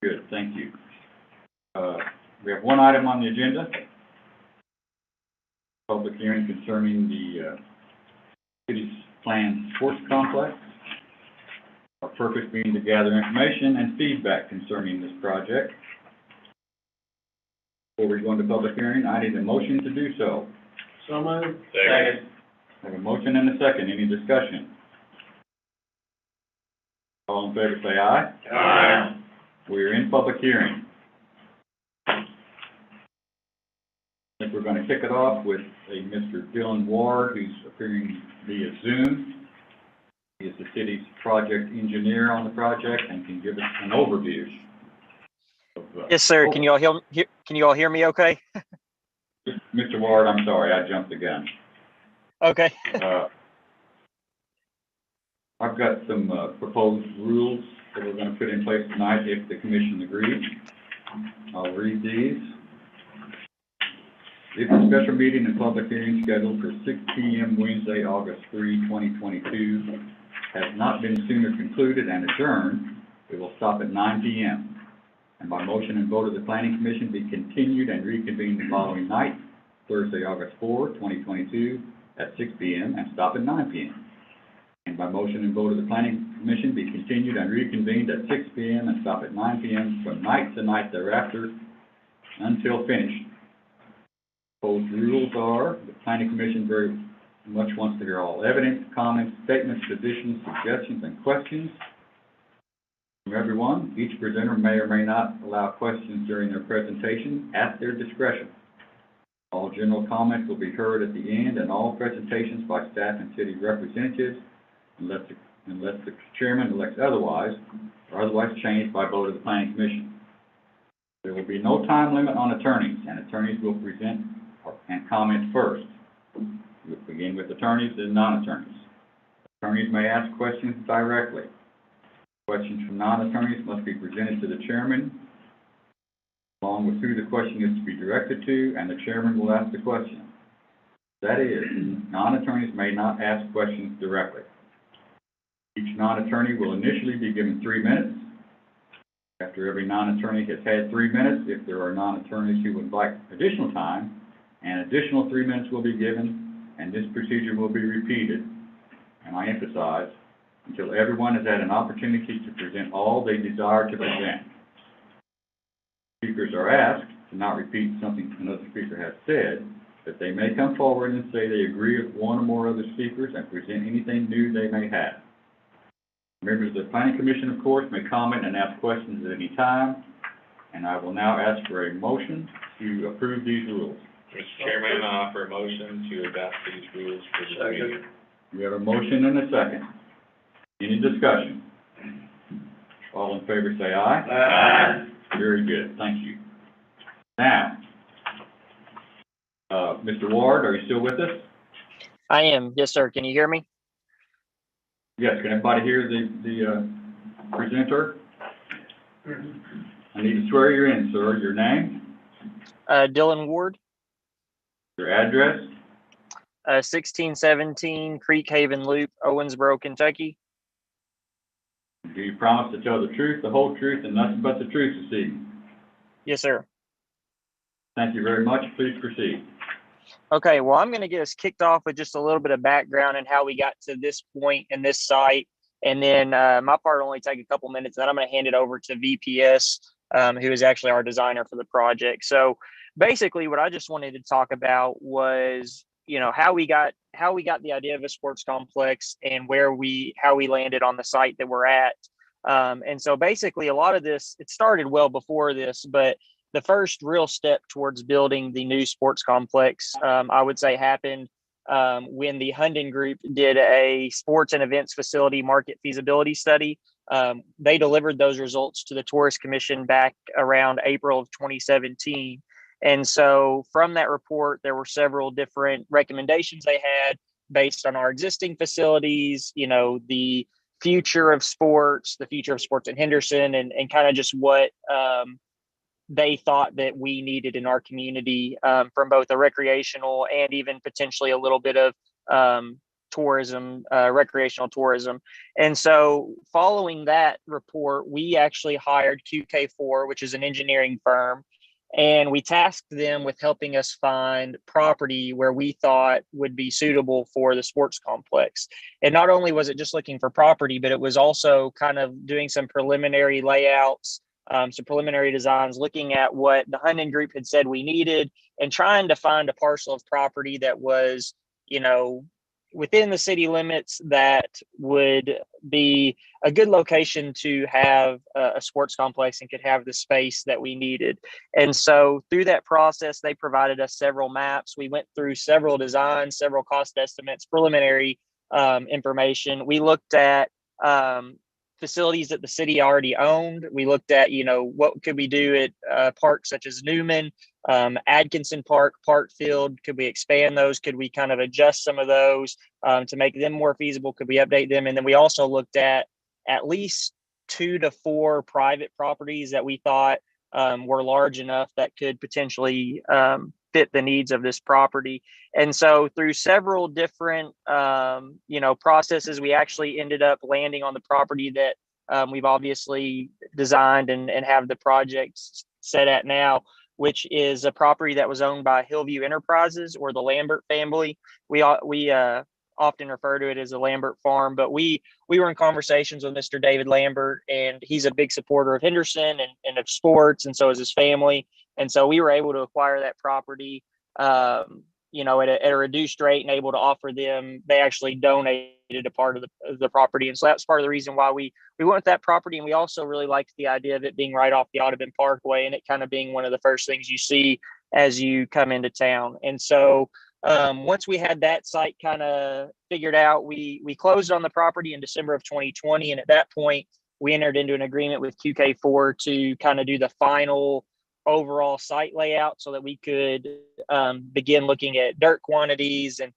Good, thank you. We have one item on the agenda, public hearing concerning the city's planned sports complex. Our purpose being to gather information and feedback concerning this project. Before we go into public hearing, I need a motion to do so. So moved. Second. I have a motion and a second. Any discussion? All in favor say aye. Aye. We are in public hearing. I think we're going to kick it off with a Mr. Dylan Ward, who's appearing via Zoom. He is the city's project engineer on the project and can give us an overview. Yes, sir. Can you all hear me okay? Mr. Ward, I'm sorry, I jumped the gun. Okay. I've got some proposed rules that we're going to put in place tonight if the commission agrees. I'll read these. If a special meeting and public hearing scheduled for 6 p.m. Wednesday, August 3, 2022 has not been sooner concluded and adjourned, it will stop at 9 p.m. and by motion and vote of the Planning Commission be continued and reconvened the following night, Thursday, August 4, 2022 at 6 p.m. and stop at 9 p.m. And by motion and vote of the Planning Commission be continued and reconvened at 6 p.m. and stop at 9 p.m. from night to night thereafter until finished. Proposed rules are, the Planning Commission very much wants to hear all evidence, comments, statements, positions, suggestions, and questions from everyone. Each presenter may or may not allow questions during their presentation at their discretion. All general comments will be heard at the end, and all presentations by staff and city representatives, unless the chairman elects otherwise, or otherwise changed by vote of the Planning Commission. There will be no time limit on attorneys, and attorneys will present and comment first. We'll begin with attorneys and non-attorneys. Attorneys may ask questions directly. Questions from non-attorneys must be presented to the chairman, along with who the question is to be directed to, and the chairman will ask the question. That is, non-attorneys may not ask questions directly. Each non-attorney will initially be given 3 minutes. After every non-attorney has had 3 minutes, if there are non-attorneys who would like additional time, an additional 3 minutes will be given, and this procedure will be repeated, and I emphasize, until everyone has had an opportunity to present all they desire to present. Speakers are asked to not repeat something another speaker has said, but they may come forward and say they agree with one or more other speakers and present anything new they may have. Members of the Planning Commission, of course, may comment and ask questions at any time, and I will now ask for a motion to approve these rules. Mr. Chairman, I offer a motion to adopt these rules for the meeting. We have a motion and a second. Any discussion? All in favor say aye. Aye. Very good, thank you. Now, Mr. Ward, are you still with us? I am. Yes, sir. Can you hear me? Yes, can everybody hear the presenter? I need to swear you in, sir. Your name? Dylan Ward, Your address? 1617 Creek Haven Loop, Owensboro, Kentucky. Do you promise to tell the truth, the whole truth, and nothing but the truth this evening? Yes, sir. Thank you very much. Please proceed. Okay, well, I'm going to get us kicked off with just a little bit of background and how we got to this point in this site. And then my part will only take a couple minutes, and then I'm going to hand it over to VPS, who is actually our designer for the project. So basically what I just wanted to talk about was, you know, how we got the idea of a sports complex and how we landed on the site that we're at. And so basically a lot of this, it started well before this, but the first real step towards building the new sports complex, I would say, happened when the Hunden Group did a sports and events facility market feasibility study. They delivered those results to the Tourist Commission back around April of 2017. And so from that report, there were several different recommendations they had based on our existing facilities, you know, the future of sports in Henderson, and kind of just what they thought that we needed in our community from both a recreational and even potentially a little bit of tourism, recreational tourism. And so following that report, we actually hired QK4, which is an engineering firm, and we tasked them with helping us find property where we thought would be suitable for the sports complex. And not only was it just looking for property, but it was also kind of doing some preliminary layouts, some preliminary designs, looking at what the Hunting Group had said we needed, and trying to find a parcel of property that was, within the city limits, that would be a good location to have a sports complex and could have the space that we needed. And so through that process, they provided us several maps. We went through several designs, several cost estimates, preliminary information. We looked at facilities that the city already owned. We looked at, what could we do at parks such as Newman, Atkinson Park, Parkfield. Could we expand those? Could we kind of adjust some of those to make them more feasible? Could we update them? And then we also looked at least 2 to 4 private properties that we thought were large enough that could potentially fit the needs of this property. And so through several different, processes, we actually ended up landing on the property that we've obviously designed and have the project set at now, which is a property that was owned by Hillview Enterprises, or the Lambert family. We often refer to it as the Lambert Farm, but we were in conversations with Mr. David Lambert, and he's a big supporter of Henderson and of sports, and so is his family. And so we were able to acquire that property, at a reduced rate, and able to offer them. They actually donated a part of the property, and so that's part of the reason why we went with that property. And we also really liked the idea of it being right off the Audubon Parkway, and it kind of being one of the first things you see as you come into town. And so once we had that site kind of figured out, we closed on the property in December of 2020, and at that point we entered into an agreement with QK4 to kind of do the final overall site layout so that we could begin looking at dirt quantities and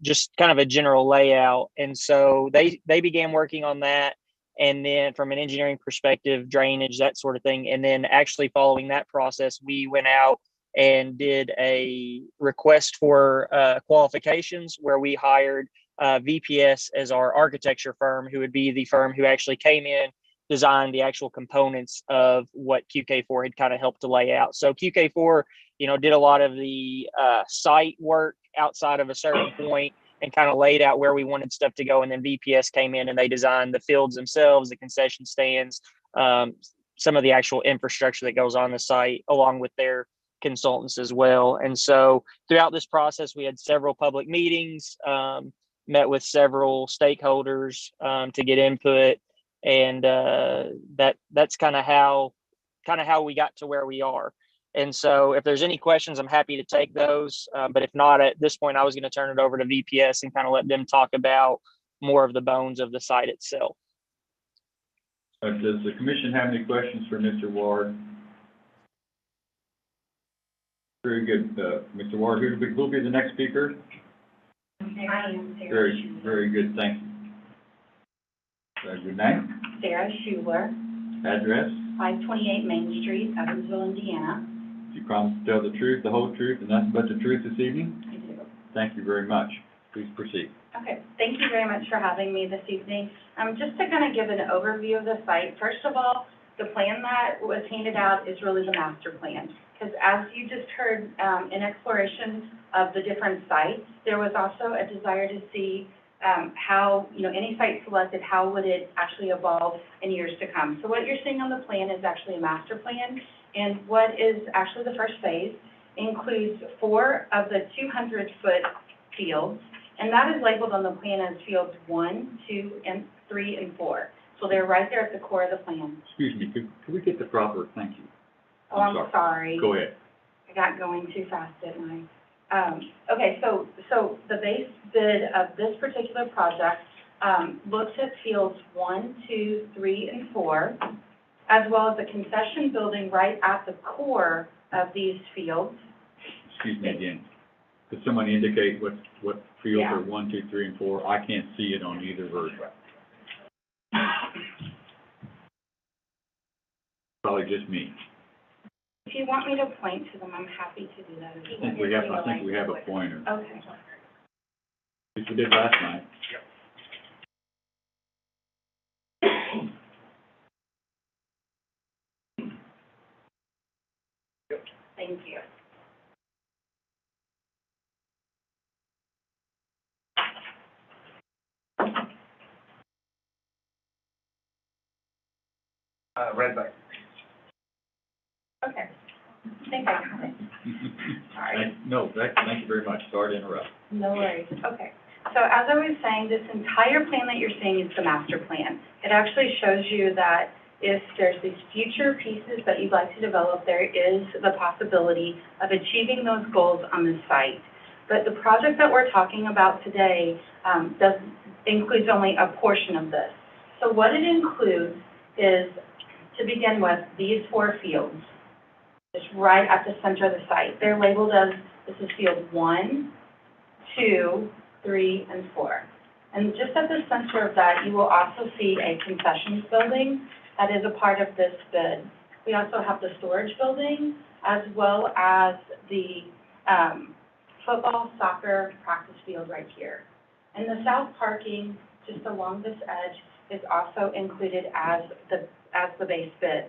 just kind of a general layout. And so they began working on that, and then from an engineering perspective, drainage, that sort of thing. And then actually following that process, we went out and did a request for qualifications, where we hired VPS as our architecture firm, who would be the firm who actually came in, designed the actual components of what QK4 had kind of helped to lay out. So QK4, did a lot of the site work outside of a certain point and kind of laid out where we wanted stuff to go. And then VPS came in and they designed the fields themselves, the concession stands, some of the actual infrastructure that goes on the site, along with their consultants as well. And so throughout this process, we had several public meetings, met with several stakeholders to get input. And that's kind of how we got to where we are. And so if there's any questions, I'm happy to take those. But if not, at this point, I was going to turn it over to VPS and kind of let them talk about more of the bones of the site itself. Does the commission have any questions for Mr. Ward? Very good. Mr. Ward, who will be the next speaker? Very, very good. Thank you. Your name? Sarah Schuler, Address? 528 Main Street, Evansville, Indiana. Do you promise to tell the truth, the whole truth, and nothing but the truth this evening? I do. Thank you very much. Please proceed. Okay, thank you very much for having me this evening. Just to kind of give an overview of the site, first of all, the plan that was handed out is really the master plan. Because as you just heard in exploration of the different sites, there was also a desire to see how, any site selected, how would it actually evolve in years to come. So what you're seeing on the plan is actually a master plan, and what is actually the first phase includes 4 of the 200-foot fields, and that is labeled on the plan as fields 1, 2, and 3, and 4. So they're right there at the core of the plan. Excuse me, could we get the proper, thank you. Oh, I'm sorry. Go ahead. I got going too fast, didn't I? Okay, so the base bid of this particular project looks at fields 1, 2, 3, and 4, as well as a concession building right at the core of these fields. Excuse me again. Could someone indicate what fields are 1, 2, 3, and 4? I can't see it on either version. Probably just me. If you want me to point to them, I'm happy to do that. I think we have a pointer. Okay. Which we did last night. Thank you. Red light. Okay. I think I got it. Sorry. Thank you very much. Sorry to interrupt. No worries. Okay. So as I was saying, this entire plan that you're seeing is the master plan. It actually shows you that if there's these future pieces that you'd like to develop, there is the possibility of achieving those goals on this site. But the project that we're talking about today includes only a portion of this. So what it includes is, to begin with, these 4 fields, just right at the center of the site. They're labeled as, this is field 1, 2, 3, and 4. And just at the center of that, you will also see a concessions building that is a part of this bid. We also have the storage building, as well as the football, soccer practice field right here. And the south parking, just along this edge, is also included as the base bid.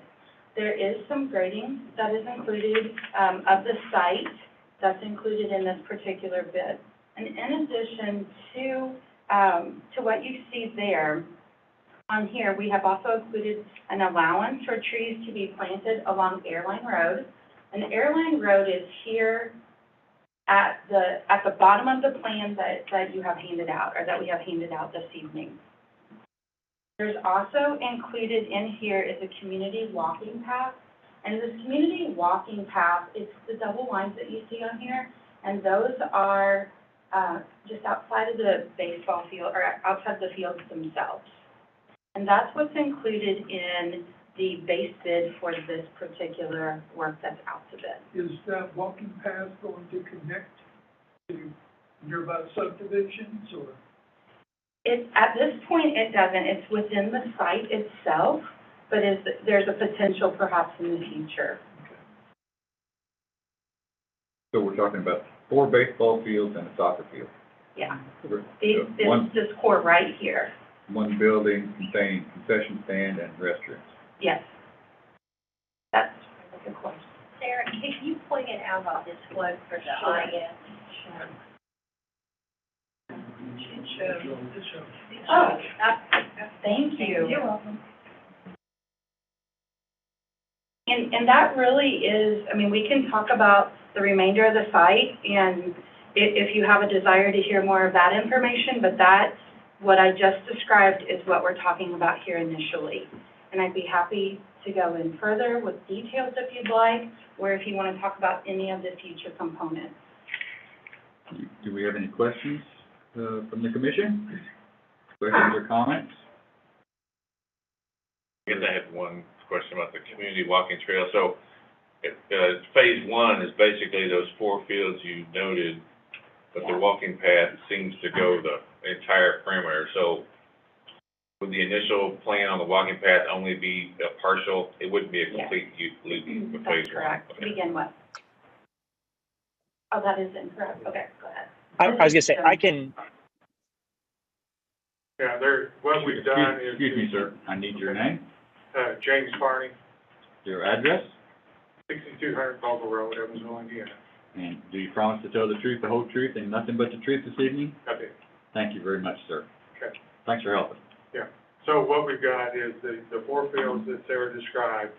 There is some grading that is included of the site that's included in this particular bid. And in addition to what you see there, on here, we have also included an allowance for trees to be planted along Airline Road. And Airline Road is here at the bottom of the plan that you have handed out, or that we have handed out this evening. There's also included in here is a community walking path. And this community walking path, it's the double lines that you see on here, and those are just outside of the baseball field, or outside the fields themselves. And that's what's included in the base bid for this particular work that's out to bid. Is that walking path going to connect to nearby subdivisions, or? At this point, it doesn't. It's within the site itself, but there's a potential perhaps in the future. So we're talking about 4 baseball fields and a soccer field. Yeah. So This core right here. one building containing concession stand and restrooms. Yes. That's a good question. Sarah, can you point it out on this one for the audience? Sure. Oh, thank you. You're welcome. And that really is, I mean, we can talk about the remainder of the site, and if you have a desire to hear more of that information, but that's what I just described is what we're talking about here initially. And I'd be happy to go in further with details if you'd like, or if you want to talk about any of the future components. Do we have any questions from the commission? Questions or comments? I guess I had one question about the community walking trail. So, phase 1 is basically those 4 fields you noted, but the walking path seems to go the entire perimeter. So, would the initial plan on the walking path only be a partial? It wouldn't be a complete loop for phase 1? That's correct, to begin with. Oh, that is incorrect. Okay, go ahead. I was gonna say, I can, Yeah, what we've done is. Excuse me, sir. I need your name, James Farney, your address, 6200 Vogel Road, Evansville, Indiana. and do you promise to tell the truth, the whole truth, and nothing but the truth this evening? I did. Thank you very much, sir. Okay. Thanks for helping. So what we've got is the 4 fields that Sarah described,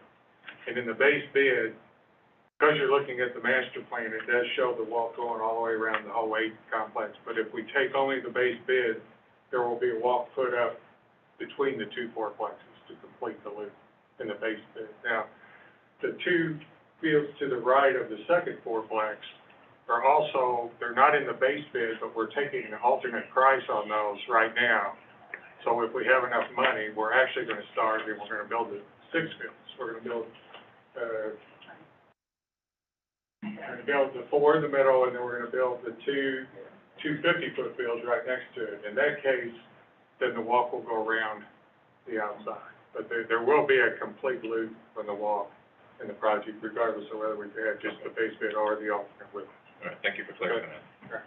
and in the base bid, because you're looking at the master plan, it does show the walk going all the way around the whole 8 complex. But if we take only the base bid, there will be a walk put up between the 2 fourplexes to complete the loop in the base bid. Now, the 2 fields to the right of the second fourplex are also, they're not in the base bid, but we're taking an alternate price on those right now. So if we have enough money, we're actually going to start, and we're going to build the 6 fields. We're going to build the 4 in the middle, and then we're going to build the two 50-foot fields right next to it. In that case, then the walk will go around the outside. But there will be a complete loop on the walk in the project, regardless of whether we have just the base bid or the alternate width. All right, thank you for clarifying that.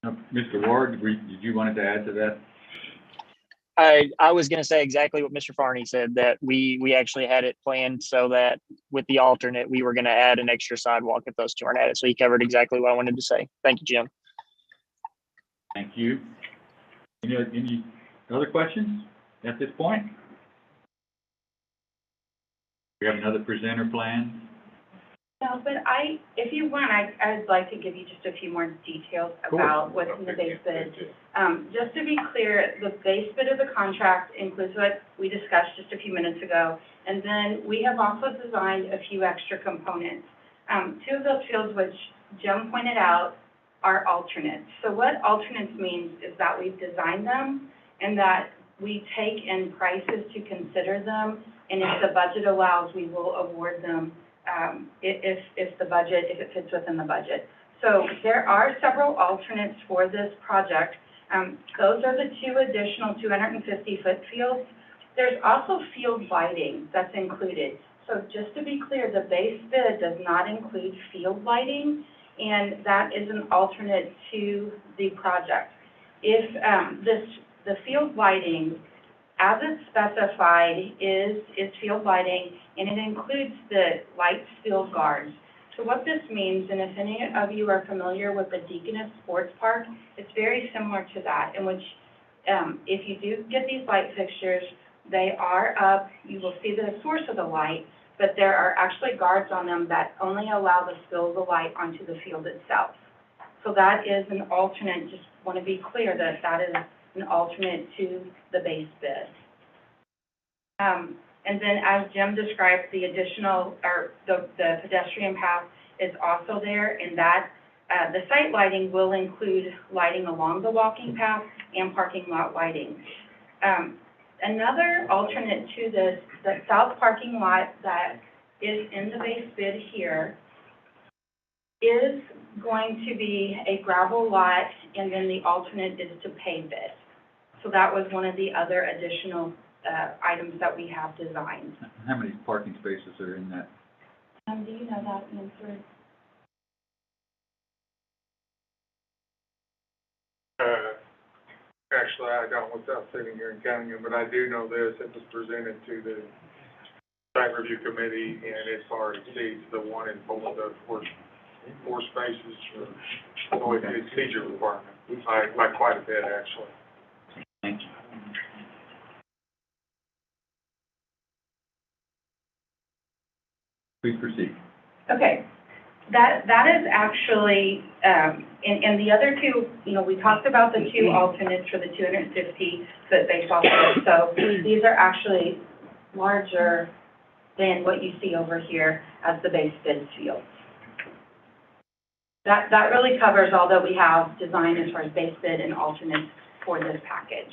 Okay. Mr. Ward, did you wanted to add to that? I was going to say exactly what Mr. Farney said, that we actually had it planned so that with the alternate, we were going to add an extra sidewalk if those two aren't added. So he covered exactly what I wanted to say. Thank you, Jim. Thank you. Any other questions at this point? We have another presenter planned. No, but if you want, I'd like to give you just a few more details Cool. about what's in the base bid. Just to be clear, the base bid of the contract includes what we discussed just a few minutes ago, and then we have also designed a few extra components. Two of those fields, which Jim pointed out, are alternates. So what alternates means is that we've designed them and that we take in prices to consider them, and if the budget allows, we will award them if it fits within the budget. So there are several alternates for this project. Those are the two additional 250-foot fields. There's also field lighting that's included. So just to be clear, the base bid does not include field lighting, and that is an alternate to the project. If the field lighting, as it's specified, is field lighting, and it includes the light field guards. So what this means, and if any of you are familiar with the Deaconess Sports Park, it's very similar to that, in which if you do get these light fixtures, they are up, you will see the source of the light, but there are actually guards on them that only allow the spill of the light onto the field itself. So that is an alternate, just want to be clear that that is an alternate to the base bid. And then as Jim described, the additional, or the pedestrian path is also there, and that the site lighting will include lighting along the walking path and parking lot lighting. Another alternate to this, the south parking lot that is in the base bid here is going to be a gravel lot, and then the alternate is to pave it. So that was one of the other additional items that we have designed. How many parking spaces are in that? Do you know that answer? Actually, I don't without sitting here and counting them, but I do know this, it was presented to the site review committee, and it far exceeds the 1 in 4, the four spaces, so it exceeds your requirement, by quite a bit, actually. Thank you. Please proceed. Okay, that is actually, and the other two, you know, we talked about the two alternates for the 250-foot baseball field. So these are actually larger than what you see over here as the base bid fields. That really covers all that we have designed as far as base bid and alternates for this package.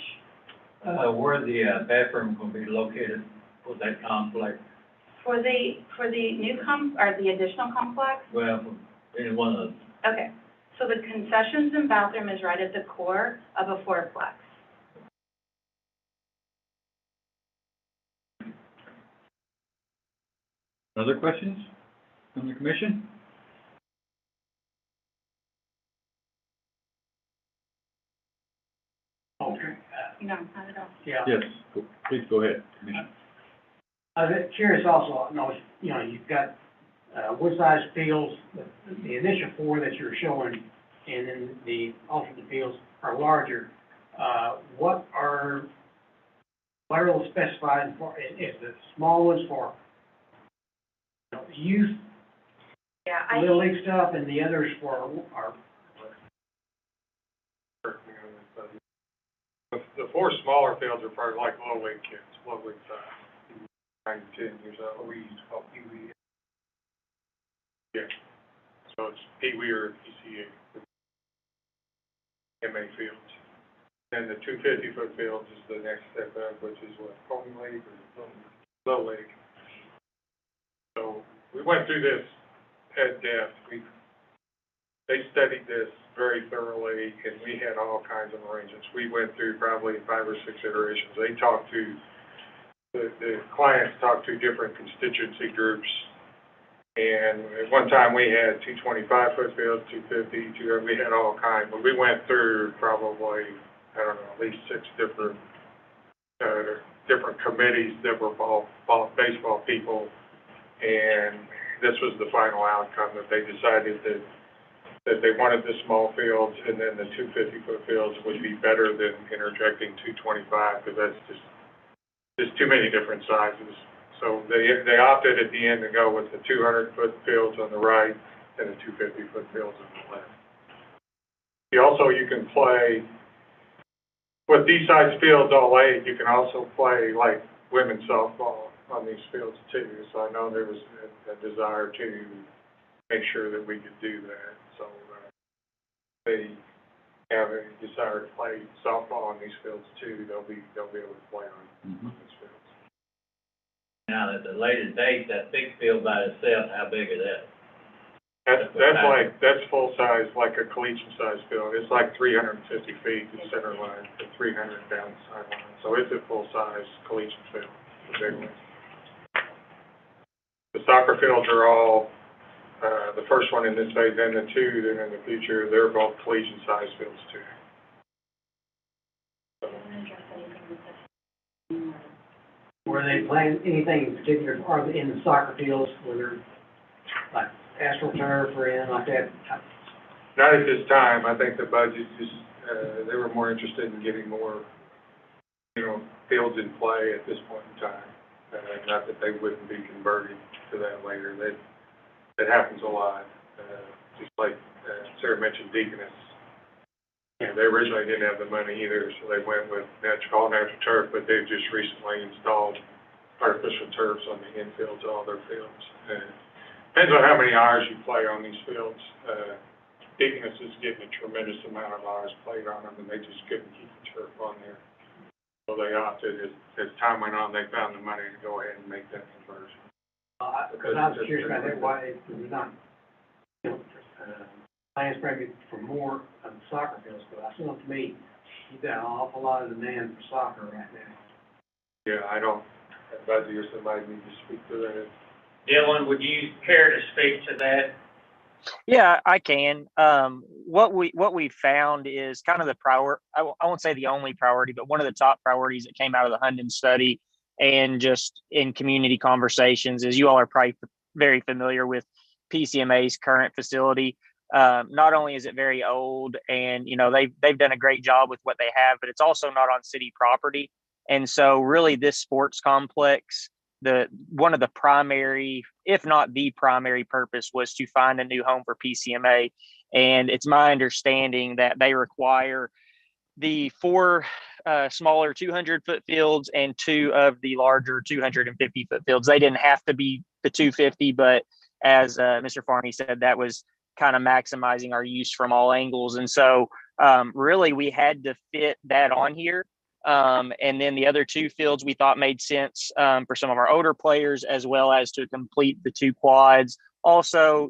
Where the bathroom will be located for that complex? For the new or the additional complex? Well, any one of them. Okay, so the concessions and bathroom is right at the core of a fourplex. Other questions from the commission? Okay. No, not at all. Yeah. Yes, please go ahead, Commissioner. I was curious also, you know, you've got wood-sized fields, the initial 4 that you're showing, and then the alternate fields are larger. What are those specified for? Is the small ones for, you know, youth, Yeah, little league stuff, and the others for our? The 4 smaller fields are probably like little league kids, little league size, 9 to 10 years old. We used to call Pee-wee. Yeah, so it's Pee-wee or PCA, MA fields. And the 250-foot fields is the next step up, which is what, Pony League or Little League. So we went through this at depth. They studied this very thoroughly, and we had all kinds of arrangements. We went through probably 5 or 6 iterations. They talked to, the clients talked to different constituency groups, And at one time, we had 225-foot fields, 250, we had all kinds, but we went through probably, I don't know, at least 6 different committees that were baseball people, and this was the final outcome, that they decided that they wanted the small fields, and then the 250-foot fields would be better than interjecting 225, because that's just too many different sizes. So they opted at the end to go with the 200-foot fields on the right and the 250-foot fields on the left. You can play, with these size fields all eight, you can also play like women's softball on these fields too. So I know there was a desire to make sure that we could do that. So they have a desire to play softball on these fields too. They'll be able to play on these fields. Now, at the later date, that big field by itself, how big is that? That's full size, like a collegiate size field. It's like 350 feet to center line, and 300 down the sideline. So it's a full size collegiate field, the big one. The soccer fields are all, the first one in this phase and the two, then in the future, they're both collegiate size fields too. Were they playing anything in particular, or in the soccer fields, were there, like, AstroTurf or anything like that? Not at this time. I think the budget just, they were more interested in getting more, fields in play at this point in time. Not that they wouldn't be converted to that later. That happens a lot. Just like Sarah mentioned, Deaconess. They originally didn't have the money either, so they went with natural turf, but they've just recently installed artificial turfs on the infields of all their fields. Depends on how many hours you play on these fields. Deaconess is getting a tremendous amount of hours played on them, and they just couldn't keep the turf on there. So they opted, as time went on, they found the money to go ahead and make that conversion. Because I was curious about that, why it was not, plans maybe for more of the soccer fields, but I feel to me, you've got an awful lot of demand for soccer right now. Yeah, I don't, advise you or somebody need to speak to that. Dylan, would you care to speak to that? Yeah, I can. What we found is kind of the I won't say the only priority, but one of the top priorities that came out of the Hunden study and just in community conversations is, you all are probably very familiar with PCMA's current facility. Not only is it very old, and they've done a great job with what they have, but it's also not on city property. And so really this sports complex, one of the primary, if not the primary purpose, was to find a new home for PCMA. And it's my understanding that they require the 4 smaller 200-foot fields and 2 of the larger 250-foot fields. They didn't have to be the 250, but as Mr. Farney said, that was kind of maximizing our use from all angles. And so really we had to fit that on here. And then the other 2 fields we thought made sense for some of our older players, as well as to complete the 2 quads. Also,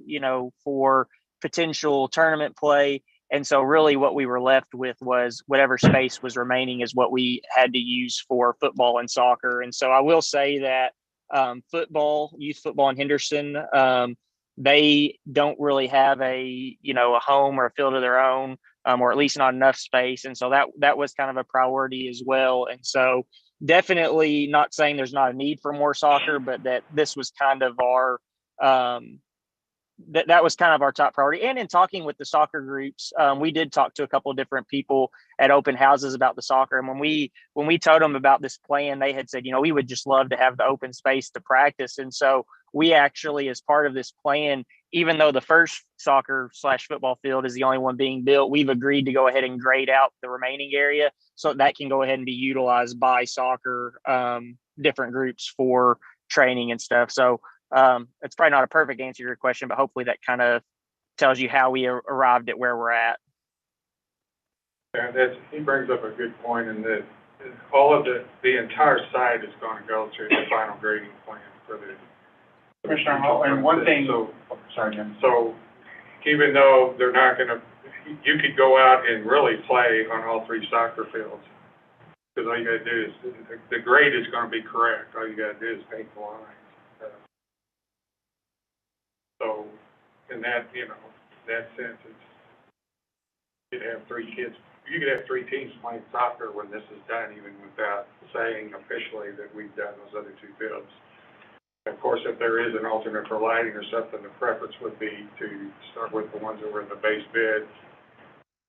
for potential tournament play. And so really what we were left with was whatever space was remaining is what we had to use for football and soccer. And so I will say that youth football in Henderson, they don't really have a home or a field of their own, or at least not enough space. And so that was kind of a priority as well. And so definitely not saying there's not a need for more soccer, but that this was kind of our that was kind of our top priority. And in talking with the soccer groups, we did talk to a couple of different people at open houses about the soccer. And when we told them about this plan, they had said, we would just love to have the open space to practice. And so we actually, as part of this plan, even though the first soccer/football field is the only one being built, we've agreed to go ahead and grade out the remaining area so that can go ahead and be utilized by soccer, different groups for training and stuff. So it's probably not a perfect answer to your question, but hopefully that kind of tells you how we arrived at where we're at. Yeah, he brings up a good point in that all of the entire site is going to go through the final grading plan for the Commissioner Hall, and one thing, sorry, Jim. So even though they're not going to, you could go out and really play on all 3 soccer fields, because all you got to do is, the grade is going to be correct. All you got to do is paint the lines. So, in that, you know, that sense, you could have three teams playing soccer when this is done, even without saying officially that we've done those other two fields. Of course, if there is an alternate for lighting or something, the preference would be to start with the ones that were in the base bid,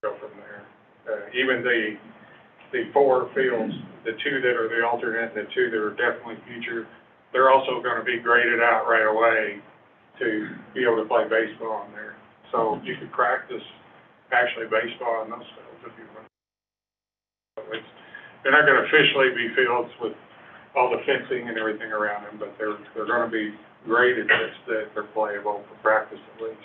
go from there. Even the four fields, the two that are the alternate and the two that are definitely future, they're also gonna be graded out right away to be able to play baseball on there. So you could practice actually baseball on those fields if you want. So they're not gonna officially be fields with all the fencing and everything around them, but they're gonna be graded such that they're playable for practice at least.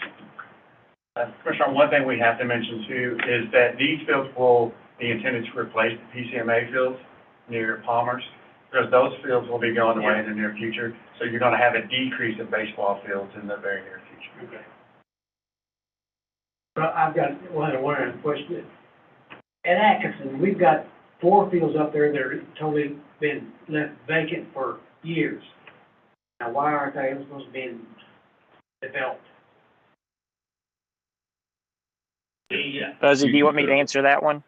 Commissioner, one thing we have to mention too is that these fields will be intended to replace the PCMA fields near Palmer's, because those fields will be going away in the near future. So you're gonna have a decrease in baseball fields in the very near future. Okay. But I've got one other question. At Atkinson, we've got 4 fields up there that are totally been left vacant for years. Now, why aren't they supposed to be developed? Buzzy, do you want me to answer that one?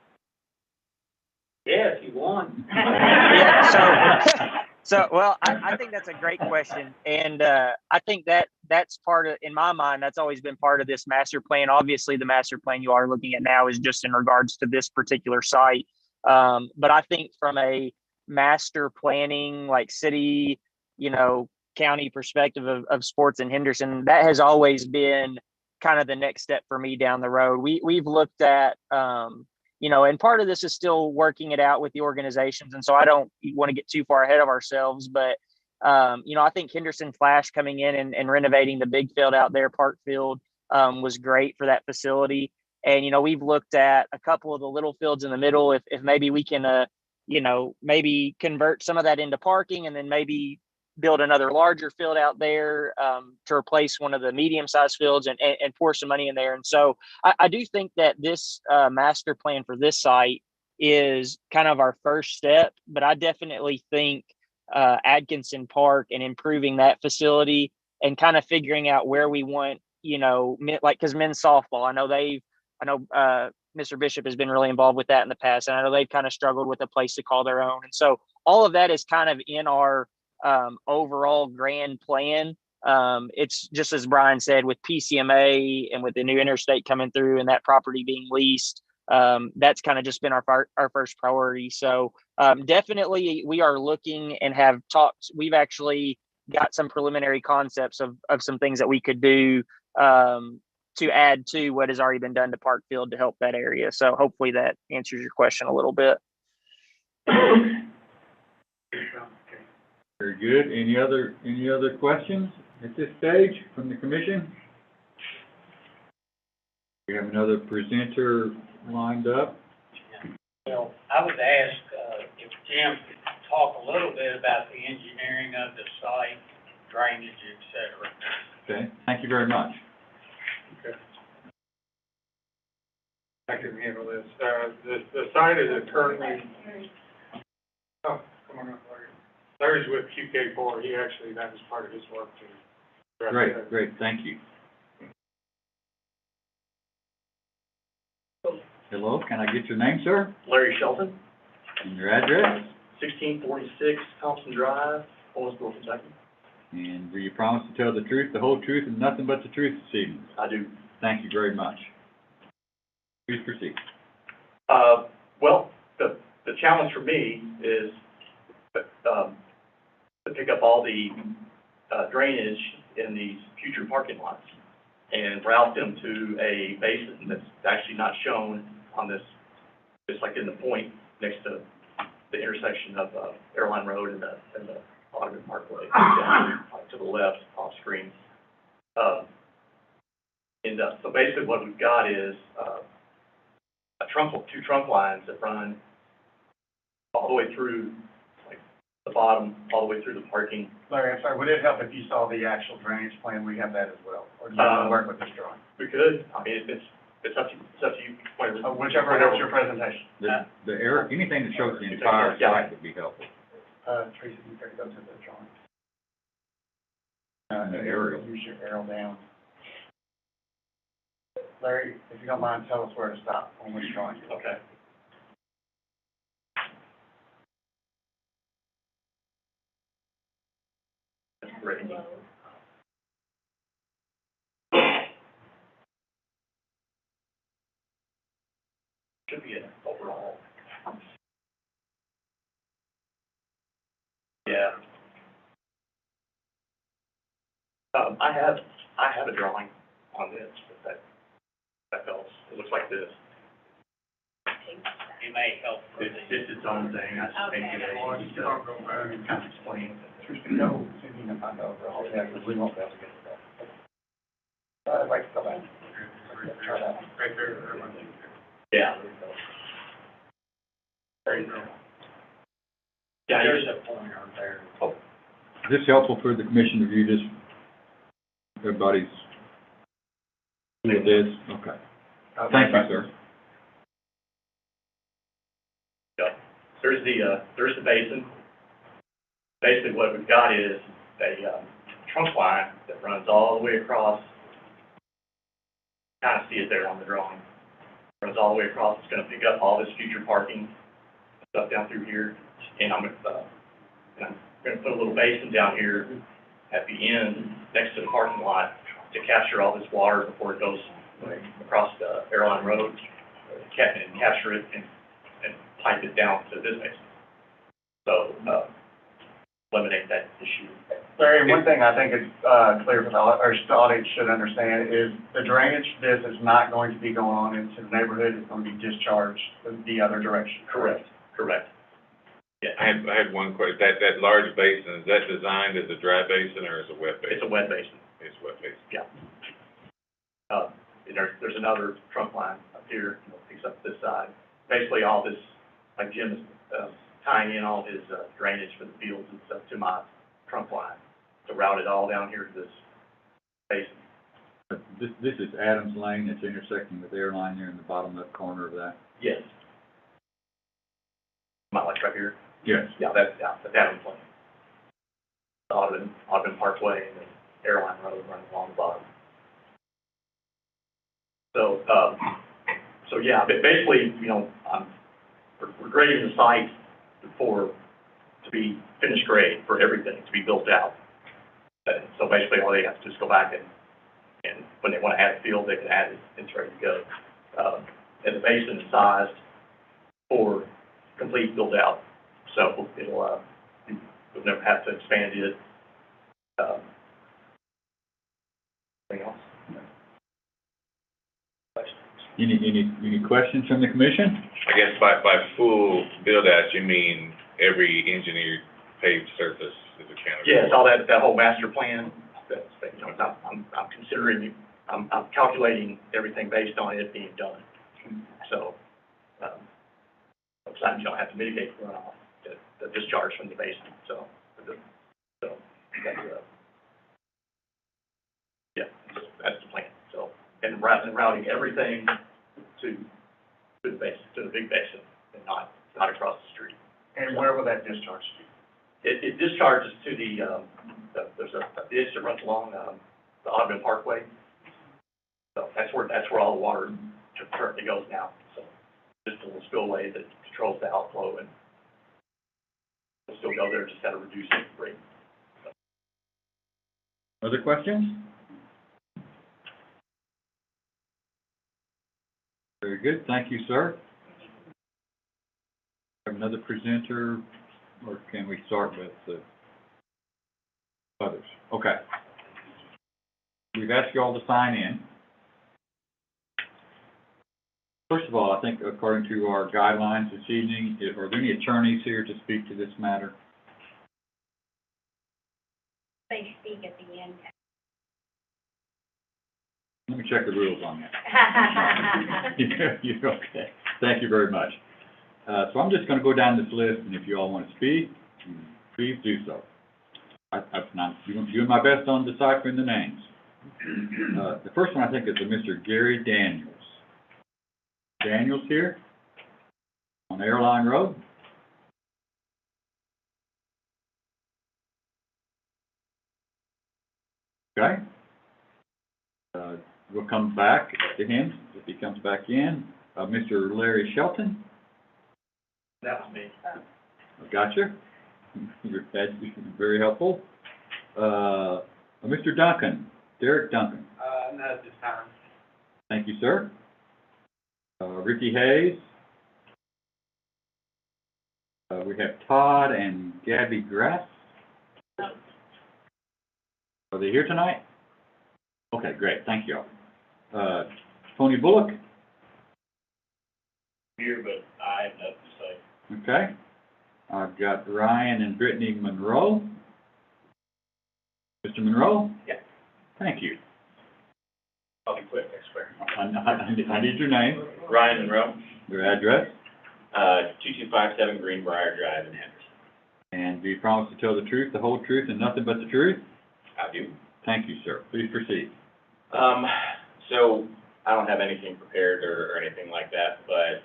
Yeah, if you want. Yeah, well, I think that's a great question. And I think that's part of, in my mind, that's always been part of this master plan. Obviously, the master plan you are looking at now is just in regards to this particular site. But I think from a master planning, like city, county perspective of sports in Henderson, that has always been kind of the next step for me down the road. We've looked at, and part of this is still working it out with the organizations. And so I don't want to get too far ahead of ourselves, but, I think Henderson Flash coming in and renovating the big field out there, Park Field, was great for that facility. And, we've looked at a couple of the little fields in the middle, if maybe we can, maybe convert some of that into parking and then maybe build another larger field out there to replace one of the medium-sized fields and pour some money in there. And so I do think that this master plan for this site is kind of our first step, but I definitely think Atkinson Park and improving that facility and kind of figuring out where we want, because men's softball, I know Mr. Bishop has been really involved with that in the past, and I know they've kind of struggled with a place to call their own. And so all of that is kind of in our overall grand plan. It's just as Brian said, with PCMA and with the new interstate coming through and that property being leased, that's kind of just been our first priority. So definitely we are looking and have talked. We've actually got some preliminary concepts of some things that we could do to add to what has already been done to Parkfield to help that area. So hopefully that answers your question a little bit. Very good. Any other questions at this stage from the commission? We have another presenter lined up. Well, I would ask if Jim could talk a little bit about the engineering of the site, drainage, et cetera. Okay, thank you very much. Okay. I can handle this. The site is currently, oh, come on up, Larry. Larry's with QK4. That was part of his work too. Great, thank you. Hello, can I get your name, sir? Larry Shelton, And your address? 1646 Thompson Drive, Owensboro, Kentucky. And will you promise to tell the truth, the whole truth, and nothing but the truth this evening? I do. Thank you very much. Please proceed. Well, the challenge for me is to pick up all the drainage in these future parking lots and route them to a basin that's actually not shown on this, just like in the point next to the intersection of Airline Road and the Audubon Parkway, down to the left off screen. So basically what we've got is two trunk lines that run all the way through, like the bottom, all the way through the parking. Larry, I'm sorry, would it help if you saw the actual drainage plan? We have that as well. Or do you want to work with this drawing? We could. I mean, it's up to you. Whichever helps your presentation. Anything that shows the entire site would be helpful. Tracy, you pick it up to the drawing. The aerial. Use your arrow down. Larry, if you don't mind, tell us where to stop on which drawing. Okay. That's great. Should be an overall. Yeah. I have a drawing on this, but that helps. It looks like this. It may help for the. It's its own thing. I just think it is, kind of explain. No, thinking about overall, yeah, because we won't be able to get it done. I'd like to go back. Try that. Right there. Yeah. There you go. Yeah, There's a pointer there. Is this helpful for the commission to view this? Everybody's with this? Okay. Thank you, sir. Yeah. There's the basin. Basically what we've got is a, trunk line that runs all the way across. Kind of see it there on the drawing. Runs all the way across. It's gonna pick up all this future parking stuff down through here. And I'm gonna put a little basin down here at the end, next to the parking lot, to capture all this water before it goes across the Airline Road, and capture it and pipe it down to this basin. So, eliminate that issue. Larry, one thing I think is, clear for the, audience should understand is the drainage, this is not going to be going on into the neighborhood, it's going to be discharged the other direction. Correct. Yeah, I had one question. That large basin, is that designed as a dry basin or as a wet basin? it's a wet basin. It's a wet basin. Yeah. And there's another trunk line up here, picks up this side. Basically, all this, like Jim is, tying in all his, drainage for the fields and stuff to my trunk line, to route it all down here to this basin. This is Adams Lane, it's intersecting with Airline there in the bottom left corner of that. Yes. My like right here? Yes. Yeah, that's Adams Lane. The Audubon Parkway and then Airline Road running along the bottom. So yeah, but basically, we're grading the site to be finished grade for everything, to be built out. So basically, all they have to do is go back and when they want to add a field, they can add it, it's ready to go. And the basin is sized for complete build out, so it'll, you'll never have to expand it. Anything else? Any questions from the commission? I guess by full build-out, you mean every engineered paved surface is accounted for? Yes, all that whole master plan, I'm considering, I'm calculating everything based on it being done. So, sometimes you don't have to mitigate the runoff, the discharge from the basin, so that's, that's the plan, so, and routing everything to the basin, to the big basin, and not across the street. And where will that discharge to? It discharges to there's a ditch that runs along, the Audubon Parkway. So that's where all the water currently goes now, so just a little spillway that controls the outflow, and it'll still go there, just at a reduced rate. Other questions? Very good, thank you, sir. Have another presenter, or can we start with the others? Okay. We've asked you all to sign in. First of all, I think according to our guidelines this evening, are there any attorneys here to speak to this matter? They speak at the end. Let me check the rules on that. You're okay. Thank you very much. So I'm just going to go down this list, and if you all want to speak, please do so. I'm doing my best on deciphering the names. The first one I think is a Mr. Gary Daniels. Daniels here on Airline Road. Okay. we'll come back to him if he comes back in. Mr. Larry Shelton, That was me. gotcha. That's very helpful. Mr. Duncan, Derek Duncan, Not at this time. thank you, sir. Ricky Hayes. We have Todd and Gabby Grass. Are they here tonight? Okay, great, thank you. Tony Bullock, Here, but I have nothing to say. okay. I've got Ryan and Brittany Monroe. Mr. Monroe? Yeah. Thank you. I'll be quick, I swear. I need your name, Ryan Monroe, your address, 2257 Greenbrier Drive in Henderson. and do you promise to tell the truth, the whole truth, and nothing but the truth? I do. Thank you, sir. Please proceed. So I don't have anything prepared or anything like that, but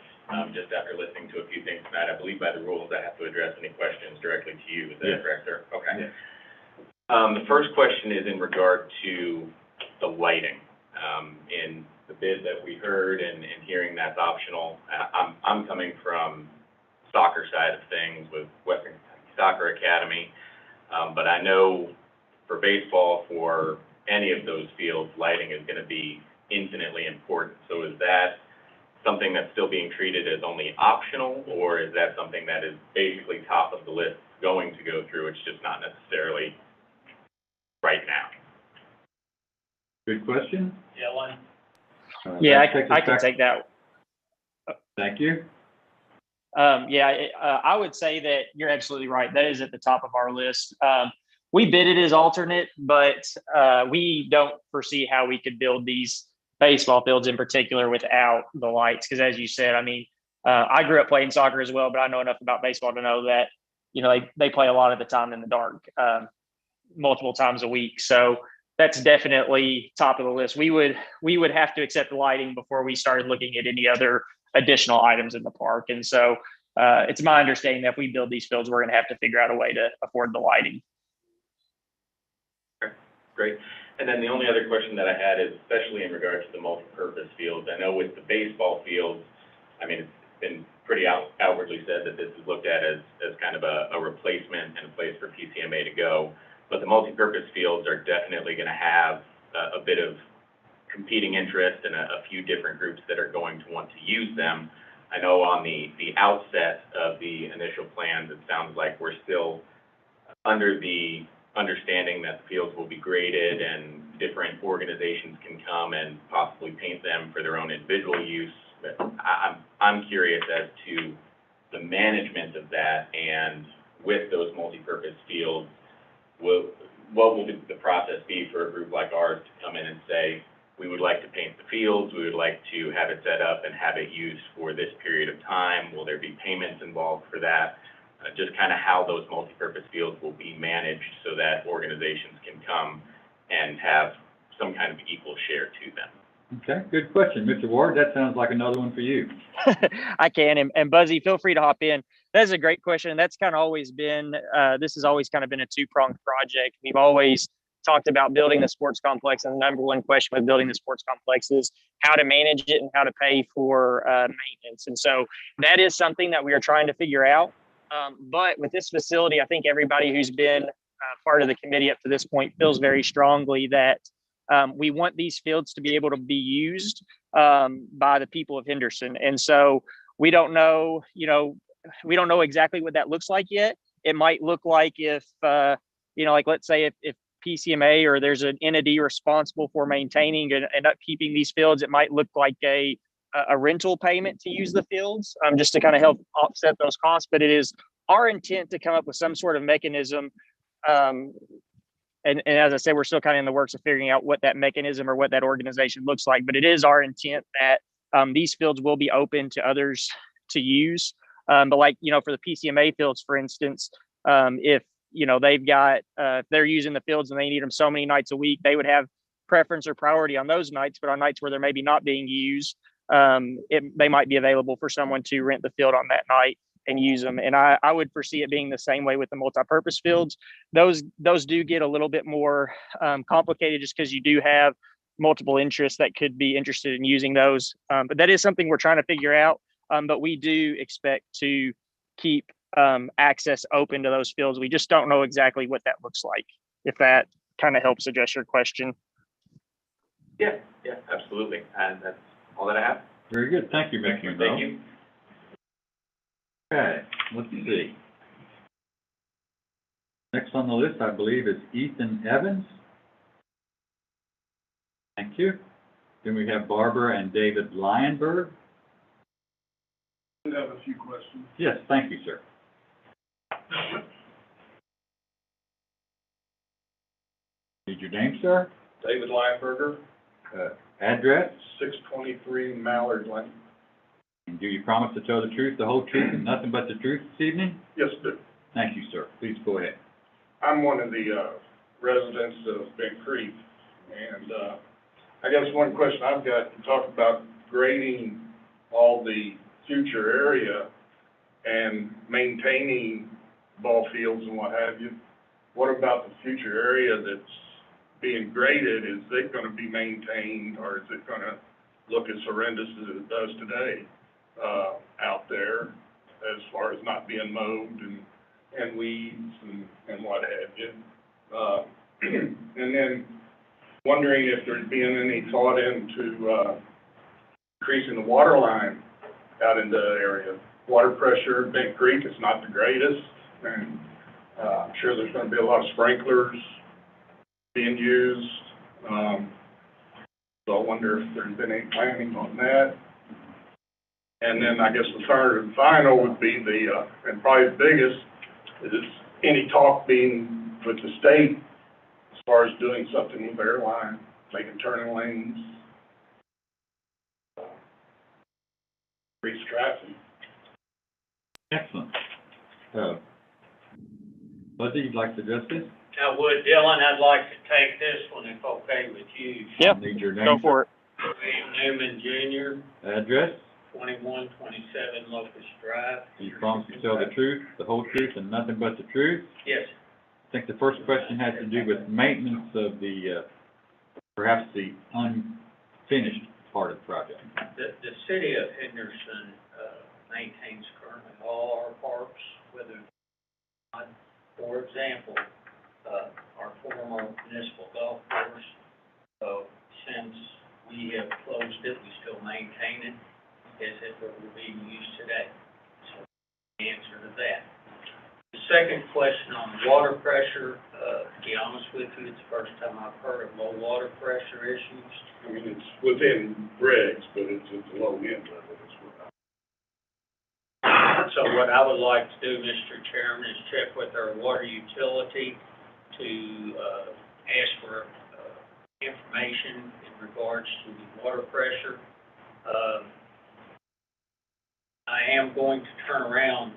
just after listening to a few things tonight, I believe by the rules I have to address any questions directly to you. Is that Yes. correct, sir? Okay. Yes. The first question is in regard to the lighting. In the bid that we heard and hearing that's optional, I'm coming from soccer side of things with Western Kentucky Soccer Academy, but I know for baseball, for any of those fields, lighting is gonna be infinitely important. So is that something that's still being treated as only optional, or is that something that is basically top of the list going to go through, it's just not necessarily right now? Good question. Dylan? Yeah, That takes us I can back- take that. Thank you. I would say that you're absolutely right. That is at the top of our list. We bid it as alternate, but we don't foresee how we could build these baseball fields in particular without the lights. Because as you said, I mean, I grew up playing soccer as well, but I know enough about baseball to know that, you know, they play a lot of the time in the dark, multiple times a week. So that's definitely top of the list. We would have to accept the lighting before we started looking at any other additional items in the park. And so it's my understanding that if we build these fields, we're going to have to figure out a way to afford the lighting. Great. And then the only other question that I had is, especially in regard to the multi-purpose fields, I know with the baseball fields, I mean, it's been pretty outwardly said that this is looked at as kind of a replacement and a place for PCMA to go. But the multi-purpose fields are definitely going to have a bit of competing interest and a few different groups that are going to want to use them. I know on the outset of the initial plans, it sounds like we're still under the understanding that the fields will be graded and different organizations can come and possibly paint them for their own individual use. But I'm curious as to the management of that, and with those multi-purpose fields, what will the process be for a group like ours to come in and say, we would like to paint the fields, we would like to have it set up and have it used for this period of time? Will there be payments involved for that? Just kind of how those multi-purpose fields will be managed so that organizations can come and have some kind of equal share to them. Okay, good question. Mr. Ward, that sounds like another one for you. I can, and Buzzy, feel free to hop in. That's a great question. That's kind of always been, this has always kind of been a two-pronged project. We've always talked about building the sports complex, and the number one question with building the sports complex is how to manage it and how to pay for maintenance. And so that is something that we are trying to figure out. But with this facility, I think everybody who's been part of the committee up to this point feels very strongly that we want these fields to be able to be used by the people of Henderson. And so we don't know, we don't know exactly what that looks like yet. It might look like if, like let's say if PCMA or there's an entity responsible for maintaining and upkeeping these fields, it might look like a rental payment to use the fields, just to kind of help offset those costs. But it is our intent to come up with some sort of mechanism. And as I said, we're still kind of in the works of figuring out what that mechanism or what that organization looks like. But it is our intent that these fields will be open to others to use. But like, for the PCMA fields, for instance, if they've got, if they're using the fields and they need them so many nights a week, they would have preference or priority on those nights. But on nights where they're maybe not being used, they might be available for someone to rent the field on that night and use them. And I would foresee it being the same way with the multi-purpose fields. Those do get a little bit more complicated just because you do have multiple interests that could be interested in using those. But that is something we're trying to figure out. But we do expect to keep access open to those fields. We just don't know exactly what that looks like, if that kind of helps address your question. Yeah, absolutely, and that's all that I have. Very good. Thank you, Mr. Monroe. Thank you. Okay, let's see. Next on the list, I believe, is Ethan Evans. Thank you. Then we have Barbara and David Lionberg. I have a few questions. Yes, thank you, sir. Need your name, sir? David Lineberger, Address? 623 Mallard Lane. And do you promise to tell the truth, the whole truth, and nothing but the truth this evening? Yes, sir. Thank you, sir. Please go ahead. I'm one of the residents of Big Creek, and I guess one question I've got, you talk about grading all the future area and maintaining ball fields and what have you. What about the future area that's being graded? Is it gonna be maintained, or is it gonna look as horrendous as it does today out there, as far as not being mowed and weeds and what have you? And then wondering if there's been any thought into increasing the water line out in the area. Water pressure in Big Creek is not the greatest, and I'm sure there's gonna be a lot of sprinklers being used. So I wonder if there's been any planning on that. And then I guess the third and final would be the, and probably the biggest, is any talk being with the state as far as doing something with airline, making turning lanes, increase traffic. Excellent. Buzzy, you'd like to address this? Now, Dylan, I'd like to take this one if okay with you. Yep, Need your name, go for it. William Newman Jr., Address? 2127 Locust Drive. Do you promise to tell the truth, the whole truth, and nothing but the truth? Yes. I think the first question has to do with maintenance of the, perhaps the unfinished part of the project. The city of Henderson maintains currently all our parks, whether, for example, our former municipal golf course, since we have closed it, we still maintain it as if it were being used today. So the answer to that. The second question on water pressure, to be honest with you, it's the first time I've heard of low water pressure issues. I mean, it's within regs, but it's at the low end of it as well. So what I would like to do, Mr. Chairman, is check with our water utility to ask for information in regards to the water pressure. I am going to turn around.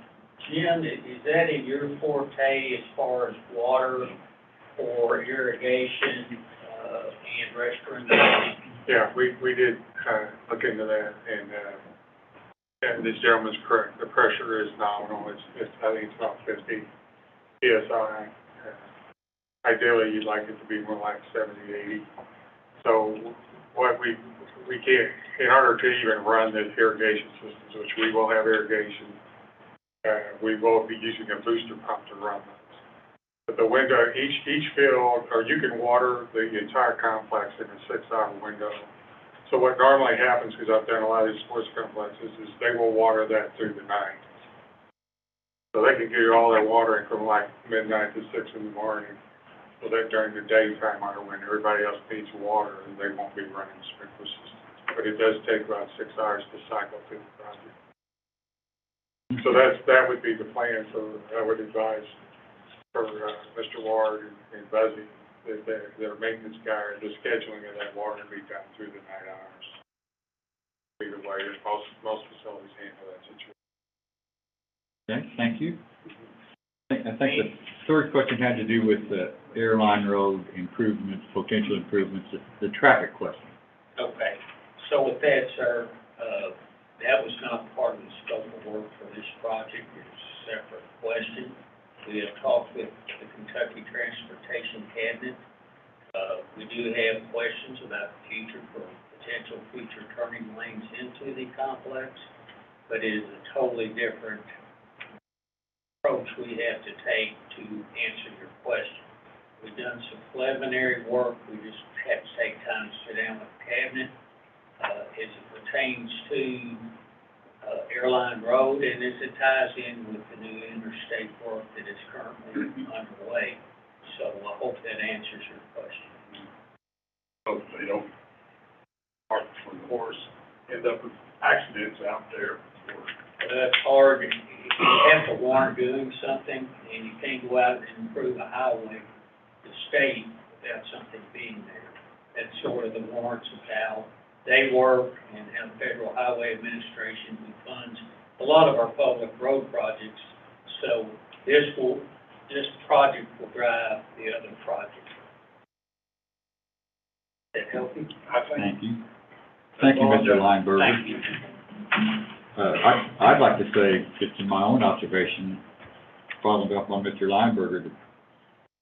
Jim, is that in your forte as far as water or irrigation and restroom? Yeah, we did look into that, and this gentleman's correct. The pressure is nominal. It's I think it's about 50 psi. Ideally, you'd like it to be more like 70, 80. So what we can't, in order to even run the irrigation systems, which we will have irrigation, we will be using a booster pump to run those. But the window, each field, or you can water the entire complex in a 6-hour window. So what normally happens, because I've done a lot of these sports complexes, is they will water that through the night. So they can get all their watering from like midnight to 6 in the morning. So that during the daytime hour when everybody else needs water, and they won't be running sprinkler systems. But it does take about 6 hours to cycle through the project. So that would be the plan. So I would advise for Mr. Ward and Buzzy, their maintenance guy, the scheduling of that water to be done through the night hours. Either way, most facilities handle that situation. Okay, thank you. I think the third question had to do with the airline road improvements, potential improvements, the traffic question. Okay. So with that, sir, that was not part of the scope of work for this project. It's a separate question. We have talked with the Kentucky Transportation Cabinet. We do have questions about the complex, but it is a totally different approach we have to take to answer your question. We've done some preliminary work, we just have to take time to sit down with the cabinet, as it pertains to, Airline Road, and as it ties in with the new interstate work that is currently underway. So I hope that answers your question. Hope they don't park from the horse, end up with accidents out there. That's hard, if you have to warrant doing something, and you can't go out and improve a highway, the state, without something being there. That's sort of the warrants of how they work, and how the Federal Highway Administration funds a lot of our public road projects. So this project will drive the other projects. That help you? Thank you. Thank you, Mr. Lineberger. Thank you. I'd like to say, just in my own observation, following up on Mr. Lineberger,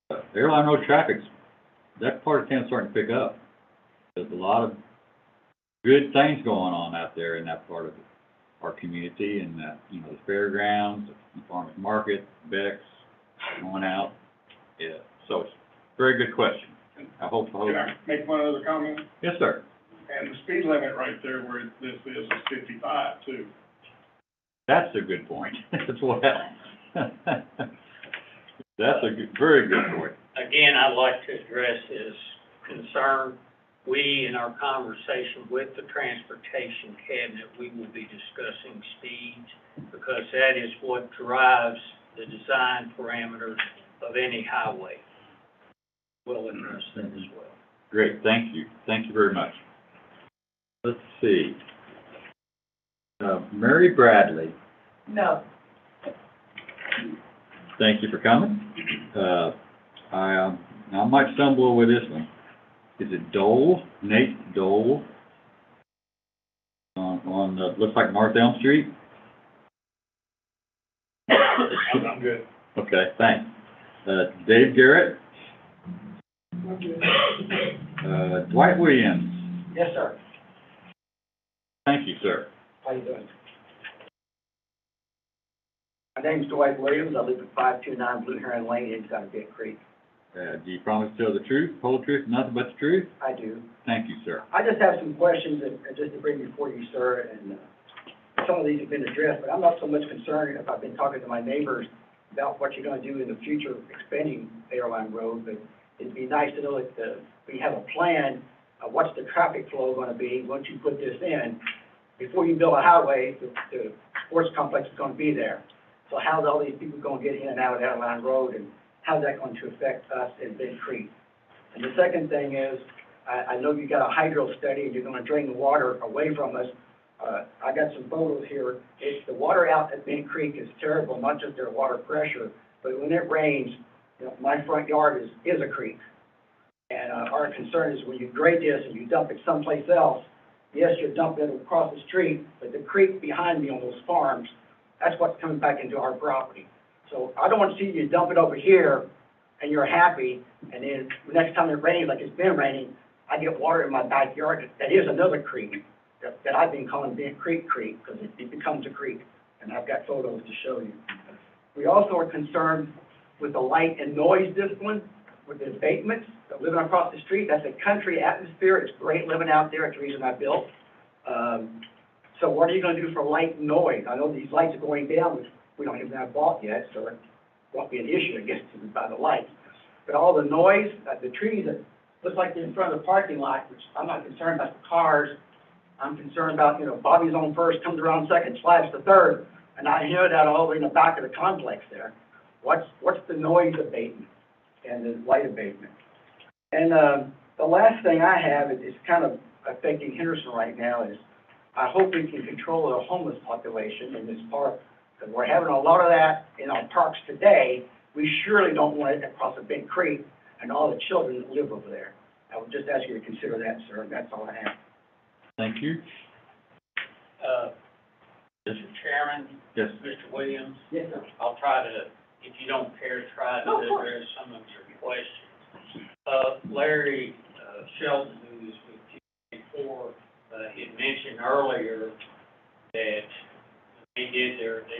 that airline road traffic's, that part of town's starting to pick up. There's a lot of good things going on out there in that part of our community, and that, you know, the fairgrounds, the farmers market, Beck's going out. Yeah, so it's a very good question. I hope. Can I make one other comment? Yes, sir. And the speed limit right there where this is 55 too. That's a good point. That's what, that's a good, very good point. Again, I'd like to address his concern. We, in our conversation with the Transportation Cabinet, we will be discussing speeds, because that is what drives the design parameters of any highway. We'll address that as well. Great, thank you. Thank you very much. Let's see. Mary Bradley, No. thank you for coming. I might stumble with this one. Is it Dole, Nate Dole, on looks like North Elm Street? I'm good. Okay, thanks. Dave Garrett, Dwight Williams, Yes, sir. thank you, sir. How you doing? My name's Dwight Williams. I live at 529 Blue Heron Lane inside of Big Creek. Do you promise to tell the truth, whole truth, nothing but the truth? I do. Thank you, sir. I just have some questions and just to bring before you, sir, and some of these have been addressed, but I'm not so much concerned if I've been talking to my neighbors about what you're going to do in the future expanding Airline Road, but it'd be nice to know that we have a plan of what's the traffic flow going to be once you put this in. Before you build a highway, the sports complex is going to be there. So how's all these people going to get in and out of Airline Road, and how's that going to affect us in Big Creek? And the second thing is, I know you got a hydro study and you're going to drain the water away from us. I got some photos here. The water out at Big Creek is terrible, not just their water pressure, but when it rains, you know, my front yard is a creek. And our concern is when you grade this and you dump it someplace else, yes, you're dumping it across the street, but the creek behind me on those farms, that's what's coming back into our property. So I don't want to see you dump it over here and you're happy, and then the next time it rains, like it's been raining, I get water in my backyard. That is another creek that I've been calling Big Creek Creek, because it becomes a creek, and I've got photos to show you. We also are concerned with the light and noise discipline with the abatements, living across the street. That's a country atmosphere. It's great living out there. It's the reason I built. So what are you going to do for light and noise? I know these lights are going down, which we don't even have bought yet, so it won't be an issue, I guess, by the lights. But all the noise, the trees that look like they're in front of the parking lot, which I'm not concerned about the cars. I'm concerned about, you know, Bobby's on first, comes around second, slides to third, and I hear that all the way in the back of the complex there. What's the noise abatement and the light abatement? And the last thing I have is kind of affecting Henderson right now is I hope we can control the homeless population in this park, because we're having a lot of that in our parks today. We surely don't want it across a big creek and all the children that live over there. I would just ask you to consider that, sir, and that's all I have. Thank you. Mr. Chairman, Yes. Mr. Williams, Yes, sir. I'll try to, if you don't care, try to No, of course. address some of your questions. Larry Shelton, who was with you before, he had mentioned earlier that they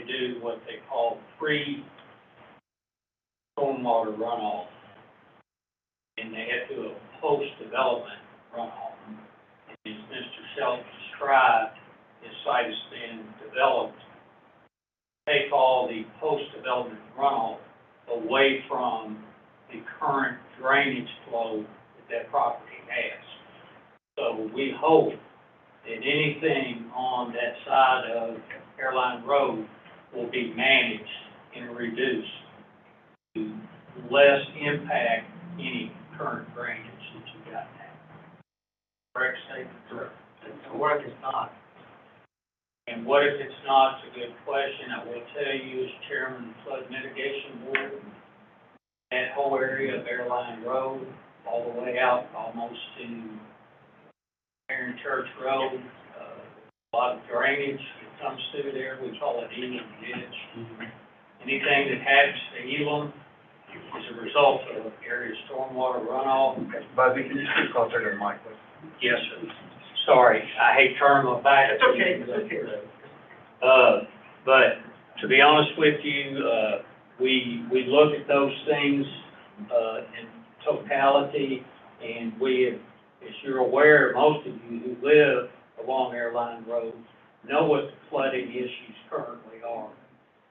do what they call pre-stormwater runoff. And they have to do a post-development runoff. And as Mr. Shelton described, his site has been developed, take all the post-development runoff away from the current drainage flow that property has. So we hope that anything on that side of Airline Road will be managed and reduced to less impact any current drainage that you got now. Correct statement? Correct. And what if it's not? And what if it's not? It's a good question. I will tell you, as chairman of the Flood Mitigation Board, that whole area of Airline Road, all the way out almost to Aaron Church Road, a lot of drainage that comes through there. We call it Elam Ditch. Anything that happens to Elam is a result of area stormwater runoff. Buzzy, can you speak closer to the mic, please? Yes, sir. Sorry, I hate turning my back. It's okay, it's okay. But to be honest with you, we look at those things, in totality, and we have, as you're aware, most of you who live along Airline Road know what the flooding issues currently are.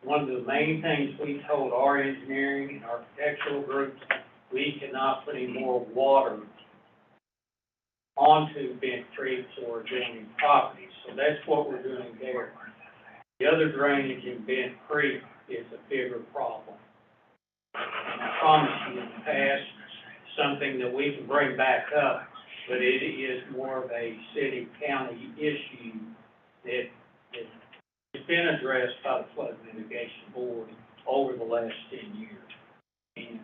One of the main things we told our engineering and architectural groups, we cannot put any more water onto Bent Creek or adjoining properties. So that's what we're doing there. The other drainage in Bent Creek is a bigger problem. And I promise you in the past, something that we can bring back up, but it is more of a city-county issue that has been addressed by the Flood Mitigation Board over the last 10 years. And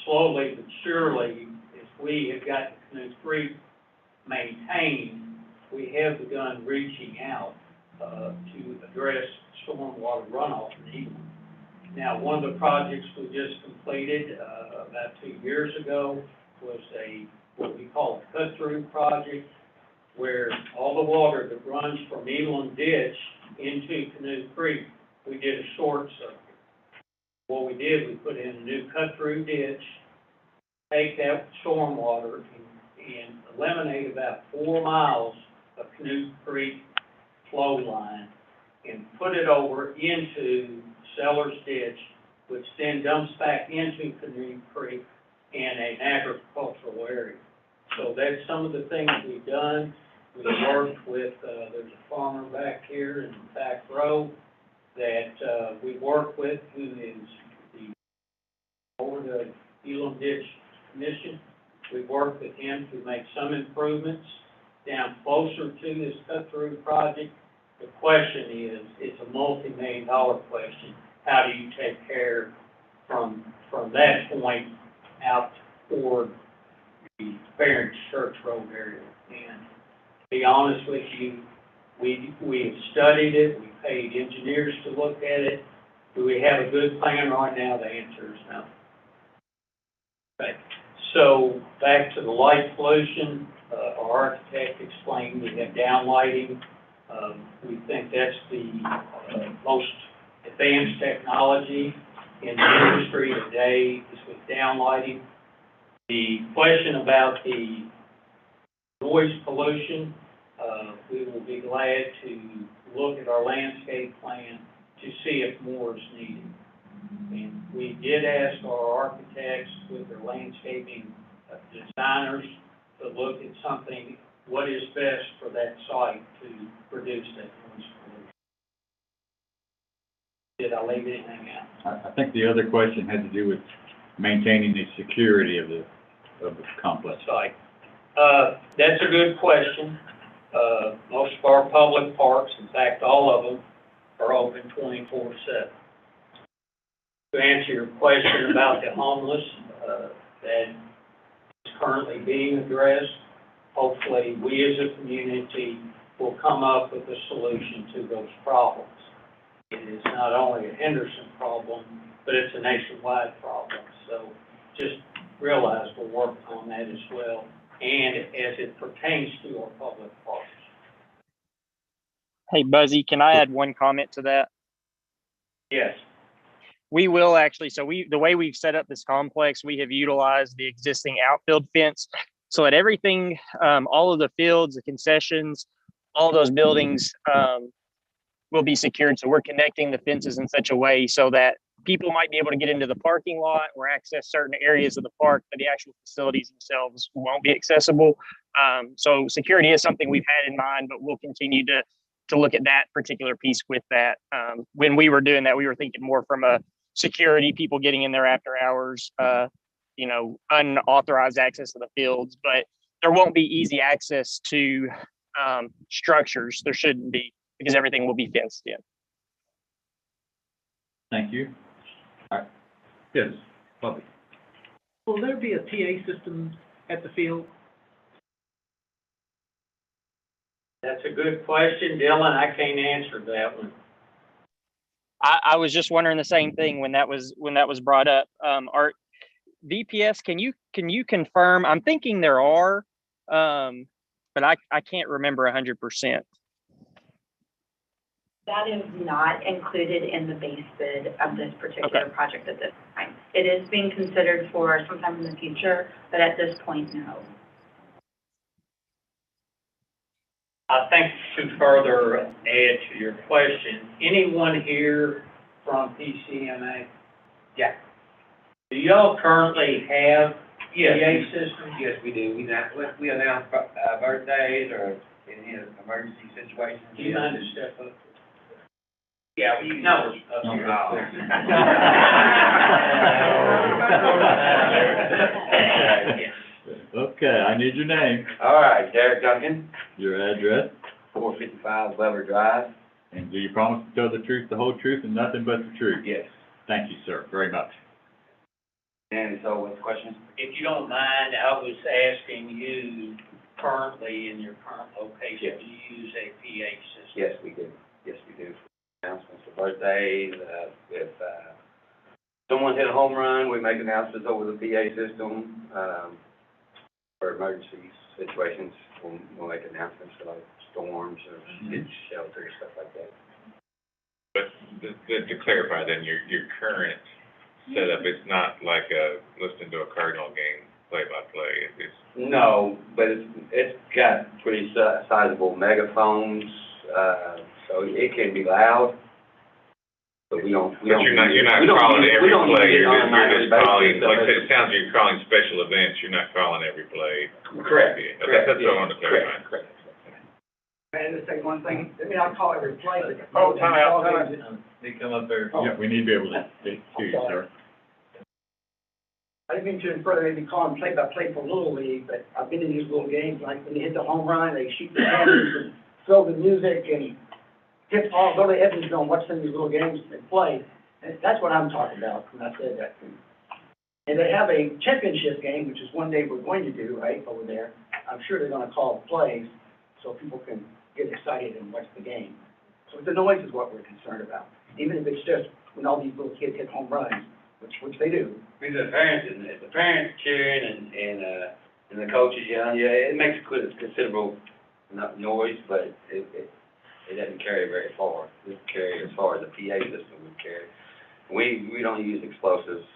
slowly but surely, as we have got the Canoe Creek maintained, we have begun reaching out to address stormwater runoff in Elam. Now, one of the projects we just completed about 2 years ago was what we call a cut-through project, where all the water that runs from Elam Ditch into Canoe Creek, we did a short circuit. What we did, we put in a new cut-through ditch, take that stormwater and eliminate about 4 miles of Canoe Creek flow line and put it over into Sellers Ditch, which then dumps back into Canoe Creek in an agricultural area. So that's some of the things we've done. We worked with, there's a farmer back here in the back row that we work with who is over the Elam Ditch Commission. We worked with him to make some improvements down closer to this cut-through project. The question is, it's a multi-million-dollar question. How do you take care from that point out toward the Barron Church Road area? And to be honest with you, we have studied it. We paid engineers to look at it. Do we have a good plan right now? The answer is no. Okay. So back to the light pollution, our architect explained we have downlighting. We think that's the most advanced technology in the industry today is with downlighting. The question about the noise pollution, we will be glad to look at our landscape plan to see if more is needed. And we did ask our architects with their landscaping designers to look at something, what is best for that site to reduce that noise pollution. Did I leave anything out? I think the other question had to do with maintaining the security of the complex. Site. That's a good question. Most of our public parks, in fact, all of them, are open 24/7. To answer your question about the homeless, that is currently being addressed, hopefully we as a community will come up with a solution to those problems. It is not only a Henderson problem, but it's a nationwide problem. So just realize we're working on that as well, and as it pertains to our public parks. Hey, Buzzy, can I add one comment to that? Yes. We will actually, the way we've set up this complex, we have utilized the existing outfield fence. So that everything, all of the fields, the concessions, all those buildings, will be secured. So we're connecting the fences in such a way so that people might be able to get into the parking lot or access certain areas of the park, but the actual facilities themselves won't be accessible. So security is something we've had in mind, but we'll continue to look at that particular piece with that. When we were doing that, we were thinking more from a security, people getting in there after hours, unauthorized access to the fields, but there won't be easy access to structures. There shouldn't be, because everything will be fenced in. Thank you. All right. Yes, Bobby. Will there be a PA system at the field? That's a good question, Dylan. I can't answer that one. I was just wondering the same thing when that was brought up. Our VPS, can you confirm? I'm thinking there are, but I can't remember 100%. That is not included in the base bid of this particular Okay. project at this time. It is being considered for sometime in the future, but at this point, no. I think to further add to your question, anyone here from PCMA? Yeah. Do y'all currently have Yes. PA systems? Yes, we do. We announce birthdays or any emergency situations. Do you mind to step up? Yeah, we know. Okay, I need your name, All right, Derek Duncan, your address, 455 Weber Drive. and do you promise to tell the truth, the whole truth, and nothing but the truth? Yes. Thank you, sir, very much. And so what's the question? If you don't mind, I was asking you currently in your current location, Yes. do you use a PA system? Yes, we do. Yes, we do. Announcements for birthdays, if, someone hit a home run, we make announcements over the PA system. For emergency situations, we'll make announcements for like storms or shelter, stuff like that. But to clarify then, your current setup, it's not like listening to a Cardinal game play-by-play. It's No, but it's got pretty sizable megaphones, so it can be loud, but we don't. But you're not calling every play, you're just calling, like, it sounds like you're calling special events, you're not calling every play. Correct. Yeah, Correct. That's what I wanted to clarify. Correct. May I just say one thing? I mean, I'll call every play, but. Oh, time out. They come up there. Yeah, we need to be able to hear you, sir. I didn't mean to infer maybe calling play-by-play for Little League, but I've been in these little games, like when you hit the home run, they shoot the cameras and throw the music and hit all, go to Evansville and watch some of these little games they play. And that's what I'm talking about when I said that. And they have a championship game, which is one day we're going to do, right, over there. I'm sure they're gonna call plays so people can get excited and watch the game. So the noise is what we're concerned about, even if it's just when all these little kids hit home runs, which they do. Because the parents cheering and the coaches yelling, yeah, it makes considerable noise, but it doesn't carry very far. It doesn't carry as far as the PA system would carry. We don't use explosives,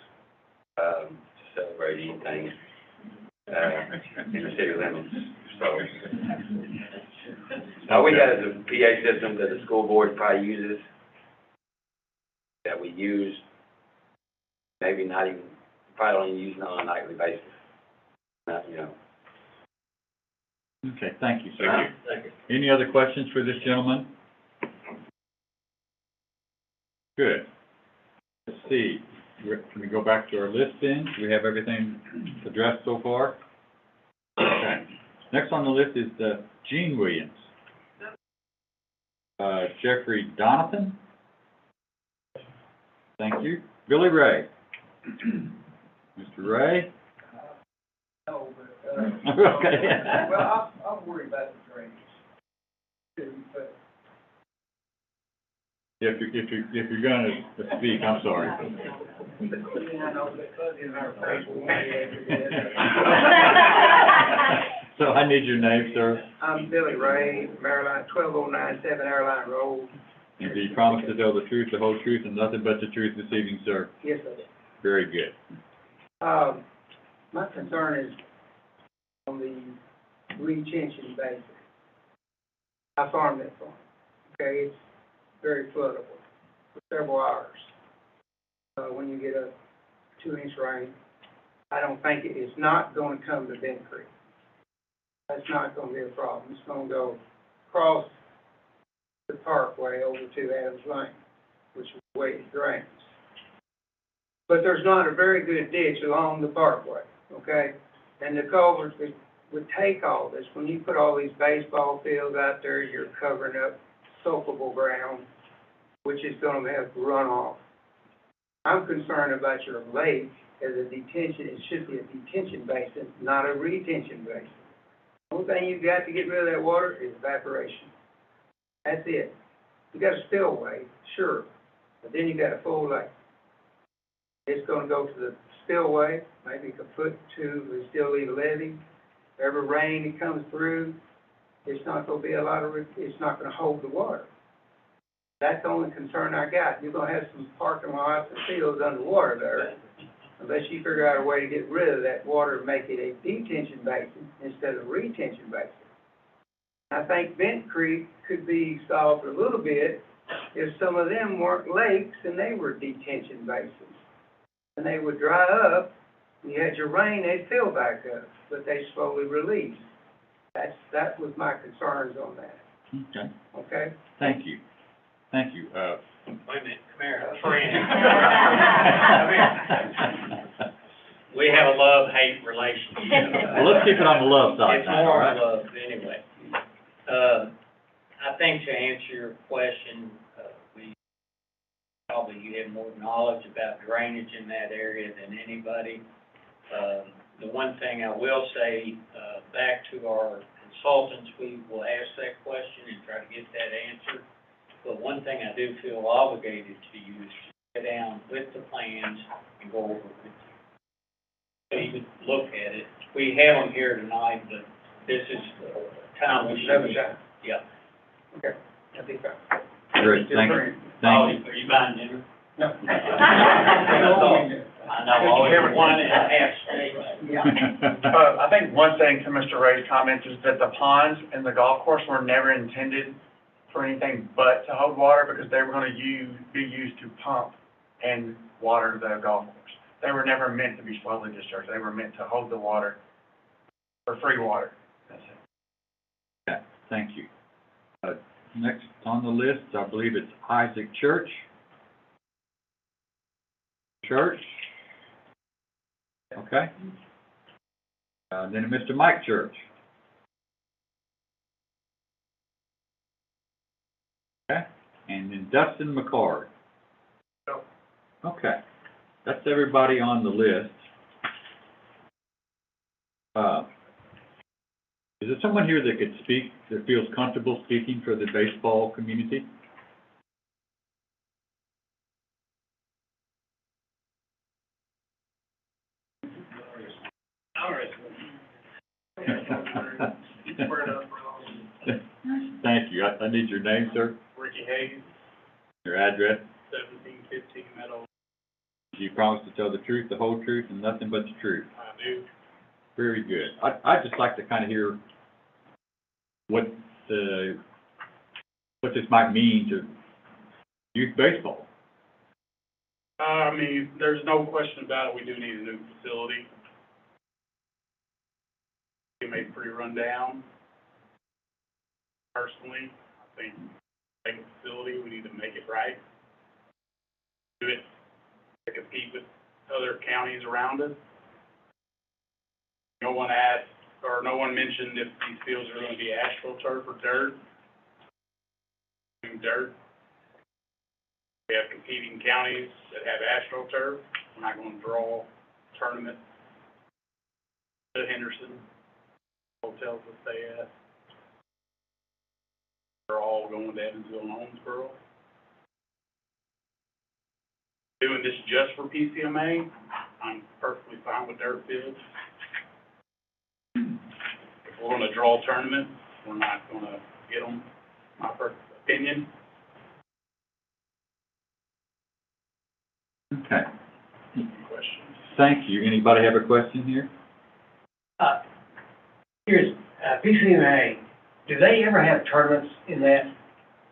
to celebrate anything, in the city limits, so. All we got is a PA system that the school board probably uses, that we use, maybe not even, probably don't use it on a nightly basis. Not, Okay, thank you, sir. Thank you. Any other questions for this gentleman? Good. Let's see, can we go back to our list then? Do we have everything addressed so far? Okay. Next on the list is Gene Williams. Jeffrey Donovan. Thank you. Billy Ray. Mr. Ray? No, but, Okay. well, I'm worried about the drainage, too, but If you're gonna speak, I'm sorry. So I need your name, sir, I'm Billy Ray, Maryland, 12097 Airline Road. and do you promise to tell the truth, the whole truth, and nothing but the truth this evening, sir? Yes, sir. Very good. My concern is on the retention basin. I farm that farm, okay, it's very floodable for several hours. When you get a 2-inch rain, I don't think it's not gonna come to Bent Creek. That's not gonna be a problem, it's gonna go across the parkway over to Adams Lane, which is the way it drains. But there's not a very good ditch along the parkway, okay? And the culverts that would take all this, when you put all these baseball fields out there, you're covering up soakable ground, which is gonna have runoff. I'm concerned about your lake as a detention, it should be a detention basin, not a retention basin. The only thing you've got to get rid of that water is evaporation. That's it. You got a spillway, sure, but then you got a full lake. It's gonna go to the spillway, maybe a foot, 2, we still leave a levee. Every rain that comes through, it's not gonna be a lot of, it's not gonna hold the water. That's the only concern I got. You're gonna have some parking lots and fields underwater there, unless you figure out a way to get rid of that water and make it a detention basin instead of retention basin. I think Bent Creek could be solved a little bit if some of them weren't lakes and they were detention basins. And they would dry up, and you had your rain, they'd fill back up, but they slowly release. That was my concerns on that, Okay, okay? thank you. Thank you. Wait a minute, come here, friend. We have a love-hate relationship. Well, let's keep it on the love side It's now, all more right? love, anyway. I think to answer your question, you have more knowledge about drainage in that area than anybody. The one thing I will say, back to our consultants, we will ask that question and try to get that answered. But one thing I do feel obligated to you is to sit down with the plans and go over it with you. So you can look at it. We have them here tonight, but this is the time we should. Another time. Yeah. Okay, that'd be fine. Great, thank you. Oh, Thank you. are you buying dinner? No. I know, always one and a half steaks. I think one thing to Mr. Ray's comments is that the ponds and the golf course were never intended for anything but to hold water, because they were gonna be used to pump and water the golf course. They were never meant to be slowly discharged, they were meant to hold the water for free water. That's it. Okay, thank you. Next on the list, I believe it's Isaac Church. Okay. Then Mr. Mike Church. Okay, and then Dustin McCord. Okay, that's everybody on the list. Is there someone here that could speak, that feels comfortable speaking for the baseball community? Thank you. I need your name, sir, Ricky Hayes, your address. 1715 Meadow. Do you promise to tell the truth, the whole truth, and nothing but the truth? I do. Very good. I'd just like to kind of hear what this might mean to youth baseball. I mean, there's no question about it, we do need a new facility. It may be pretty run down. Personally, I think, make a facility, we need to make it right. Do it to compete with other counties around us. No one asked, or no one mentioned if these fields are gonna be astroturf or dirt. Dirt. We have competing counties that have astroturf. We're not gonna draw a tournament to Henderson, hotels that stay at. They're all going to Evansville and Owensboro. doing this just for PCMA, I'm perfectly fine with dirt fields. If we're gonna draw tournaments, we're not gonna get them, my personal opinion. Okay, Questions? thank you. Anybody have a question here? Here's, PCMA, do they ever have tournaments in that?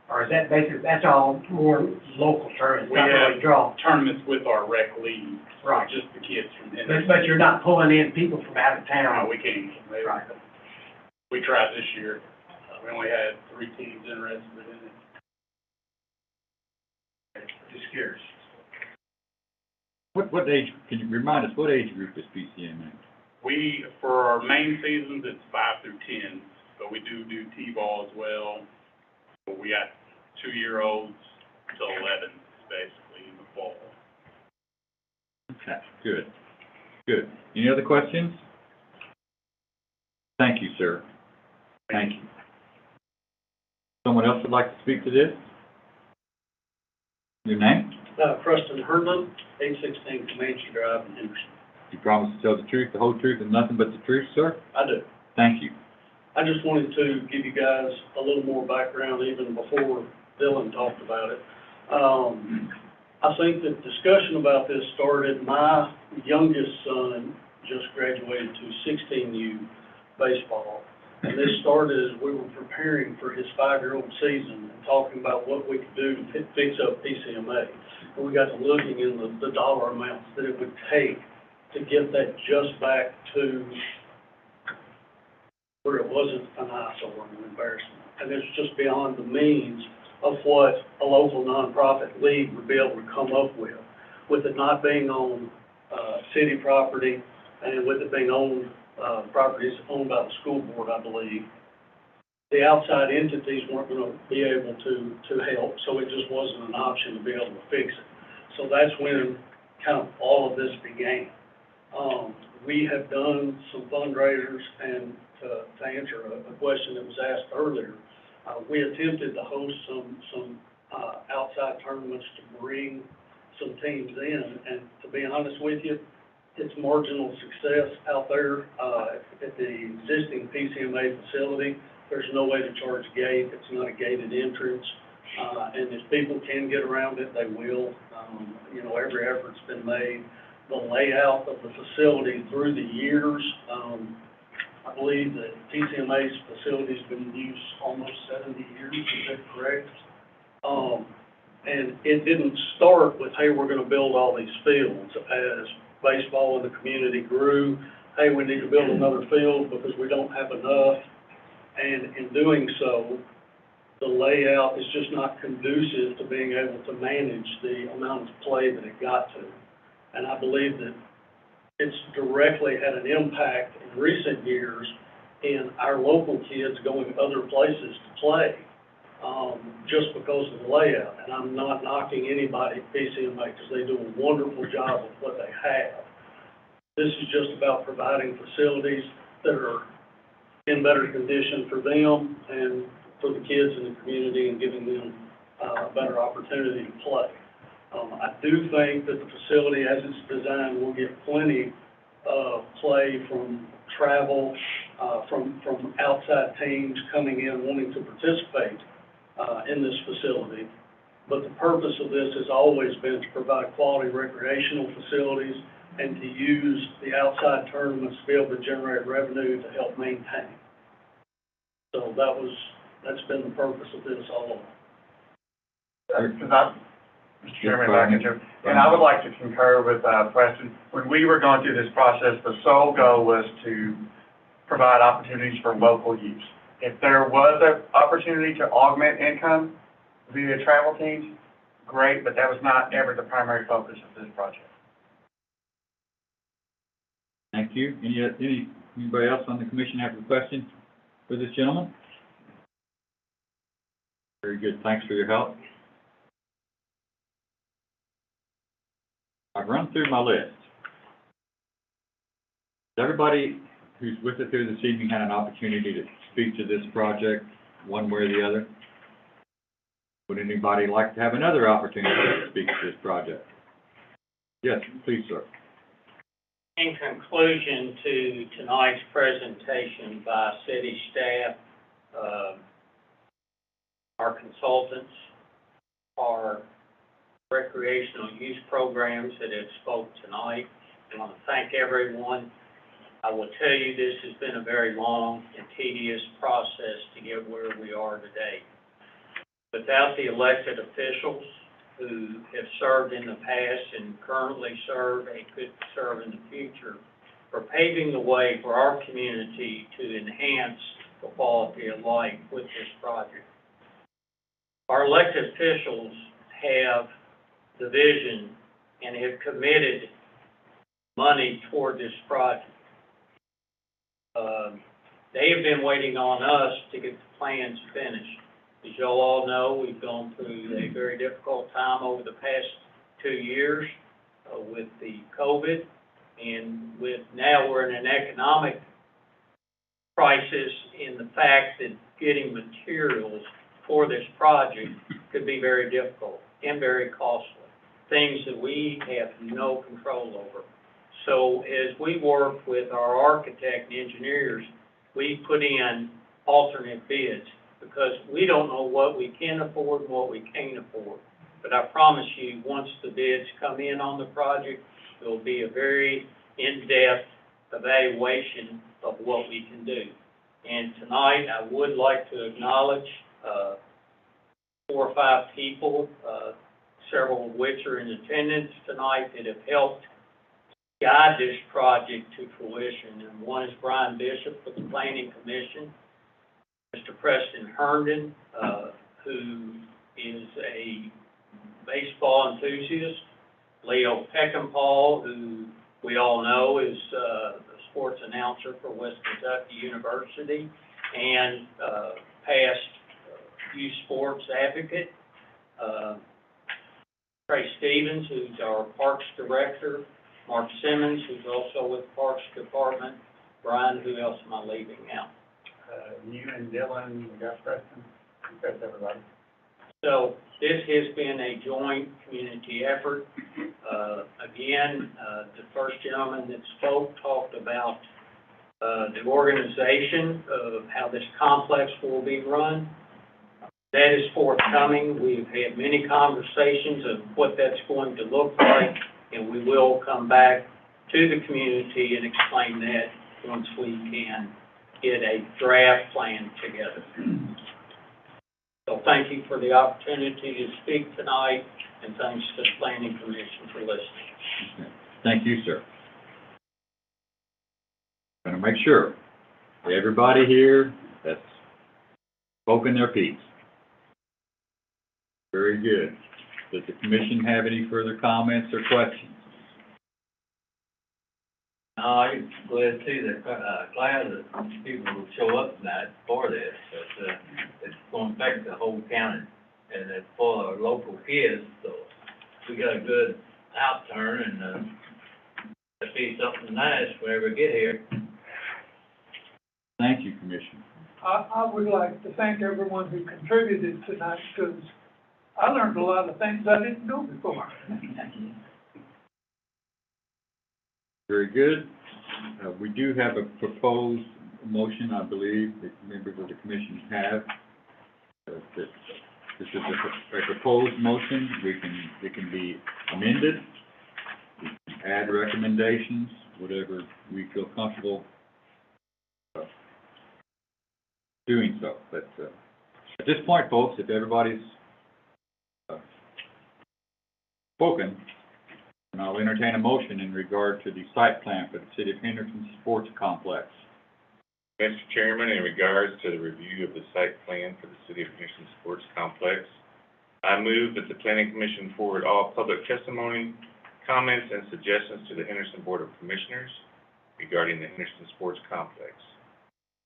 Or is that basically, that's all more local tournaments, We not really have draw? tournaments with our rec league, Right. just the kids from But, Henderson. but you're not pulling in people from out of No, town? we can't. Right. We tried this year. We only had 3 teams interested in it. Just curious. What age, can you remind us, what age group is PCMA? We, for our main seasons, it's 5 through 10, but we do T-ball as well. We got 2-year-olds to 11, basically, in the fall. Okay, good, good. Any other questions? Thank you, sir. Thank you. Someone else would like to speak to this? Your name? Preston Herdman, 816 Comanche Drive in Henderson. You promise to tell the truth, the whole truth, and nothing but the truth, sir? I do. Thank you. I just wanted to give you guys a little more background even before Dylan talked about it. I think the discussion about this started, my youngest son just graduated to 16U baseball. And this started as we were preparing for his 5-year-old season and talking about what we could do to fix up PCMA. And we got to looking in the dollar amounts that it would take to get that just back to where it wasn't an eyesore and an embarrassment. And it's just beyond the means of what a local nonprofit league would be able to come up with it not being on city property and with it being owned, properties owned by the school board, I believe. The outside entities weren't going to be able to help, so it just wasn't an option to be able to fix it. So that's when kind of all of this began. We have done some fundraisers, and to answer a question that was asked earlier, we attempted to host some outside tournaments to bring some teams in, and to be honest with you, it's marginal success out there. At the existing PCMA facility, there's no way to charge a gate. It's not a gated entrance. And if people can get around it, they will. You know, every effort's been made. The layout of the facility through the years, I believe that PCMA's facility's been in use almost 70 years, is that correct? And it didn't start with, hey, we're gonna build all these fields. As baseball in the community grew, hey, we need to build another field because we don't have enough. And in doing so, the layout is just not conducive to being able to manage the amount of play that it got to. And I believe that it's directly had an impact in recent years in our local kids going other places to play, just because of the layout. And I'm not knocking anybody at PCMA because they do a wonderful job with what they have. This is just about providing facilities that are in better condition for them and for the kids in the community and giving them a better opportunity to play. I do think that the facility, as it's designed, will get plenty of play from travel, from outside teams coming in wanting to participate in this facility. But the purpose of this has always been to provide quality recreational facilities and to use the outside tournaments to be able to generate revenue to help maintain. So that's been the purpose of this all along. Mr. Chairman, if I can jump, and I would like to concur with Preston. When we were going through this process, the sole goal was to provide opportunities for local use. If there was an opportunity to augment income via travel teams, great, but that was not ever the primary focus of this project. Thank you. Anybody else on the commission have a question for this gentleman? Very good. Thanks for your help. I've run through my list. Everybody who's with us here this evening had an opportunity to speak to this project one way or the other. Would anybody like to have another opportunity to speak to this project? Yes, please, sir. In conclusion to tonight's presentation by city staff, our consultants, our recreational use programs that have spoke tonight, I want to thank everyone. I will tell you, this has been a very long and tedious process to get where we are today. Without the elected officials who have served in the past and currently serve and could serve in the future, for paving the way for our community to enhance the quality of life with this project. Our elected officials have the vision and have committed money toward this project. They have been waiting on us to get the plans finished. As you all know, we've gone through a very difficult time over the past 2 years with the COVID, and with now we're in an economic crisis in the fact that getting materials for this project could be very difficult and very costly, things that we have no control over. So as we work with our architect and engineers, we put in alternate bids because we don't know what we can afford and what we can't afford. But I promise you, once the bids come in on the project, there will be a very in-depth evaluation of what we can do. And tonight, I would like to acknowledge 4 or 5 people, several of which are in attendance tonight, that have helped guide this project to fruition. And one is Brian Bishop with the Planning Commission, Mr. Preston Herndon, who is a baseball enthusiast, Leo Peckinpah, who we all know is a sports announcer for West Kentucky University and past youth sports advocate, Trey Stevens, who's our Parks Director, Mark Simmons, who's also with the Parks Department. Brian, who else am I leaving out? You and Dylan, we got Preston, that's everybody. So this has been a joint community effort. Again, the first gentleman that spoke talked about the organization of how this complex will be run. That is forthcoming. We've had many conversations of what that's going to look like, and we will come back to the community and explain that once we can get a draft plan together. So thank you for the opportunity to speak tonight, and thanks to the Planning Commission for listening. Thank you, sir. Going to make sure that everybody here that's spoken their piece. Very good. Does the commission have any further comments or questions? I'm glad to see that, glad that people will show up tonight for this, but, it's going to affect the whole county, and it's for our local kids, so we got a good outturn, and, to see something nice whenever we get here. Thank you, Commissioner. I would like to thank everyone who contributed tonight, because I learned a lot of things I didn't know before. Very good. We do have a proposed motion, I believe, that members of the commission have. This is a proposed motion. It can be amended. We can add recommendations, whatever we feel comfortable doing so. But at this point, folks, if everybody's spoken, and I'll entertain a motion in regard to the site plan for the City of Henderson Sports Complex. Mr. Chairman, in regards to the review of the site plan for the City of Henderson Sports Complex, I move that the Planning Commission forward all public testimony, comments, and suggestions to the Henderson Board of Commissioners regarding the Henderson Sports Complex.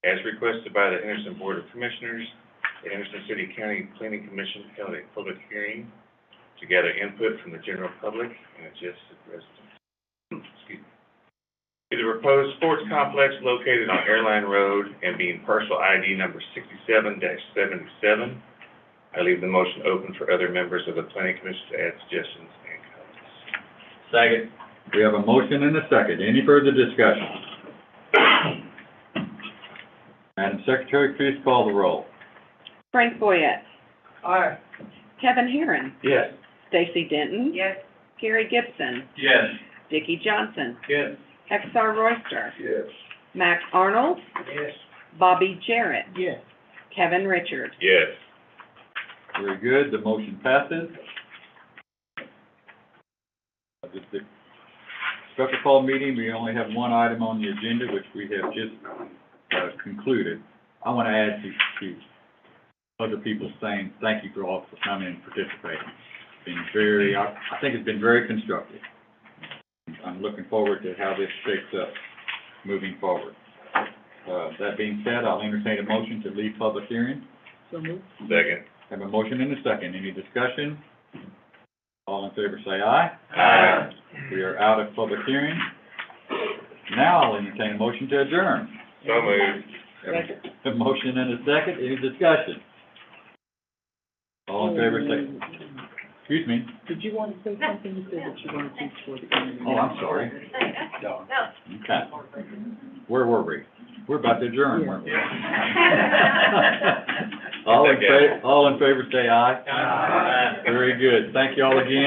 As requested by the Henderson Board of Commissioners, the Henderson City County Planning Commission held a public hearing to gather input from the general public and interested residents. Excuse me. To the proposed sports complex located on Airline Road and being parcel ID number 67-77, I leave the motion open for other members of the Planning Commission to add suggestions and comments. Second. We have a motion and a second. Any further discussion? Madam Secretary, please call the roll. Frank Boyette, Aye. Kevin Herron, Yes. Stacy Denton, Yes. Gary Gibson, Yes. Dickie Johnson, Yes. Hexar Royster, Yes. Mac Arnold, Yes. Bobby Jarrett, Yes. Kevin Richard. Yes. Very good, the motion passes. The special call meeting, we only have one item on the agenda, which we have just concluded. I want to add to other people saying thank you for all for coming and participating. It's been very, I think it's been very constructive. I'm looking forward to how this shakes up moving forward. That being said, I'll entertain a motion to leave public hearing. So moved. Second. Have a motion and a second. Any discussion? All in favor say aye. Aye. We are out of public hearing. Now I'll entertain a motion to adjourn. So moved. Have a motion and a second. Any discussion? All in favor say, excuse me. Did you want to say something? You said that you wanted to for the community. Oh, I'm sorry. No. Okay. Where were we? We're about to adjourn, weren't we? All in favor say aye. Aye. Very good. Thank you all again.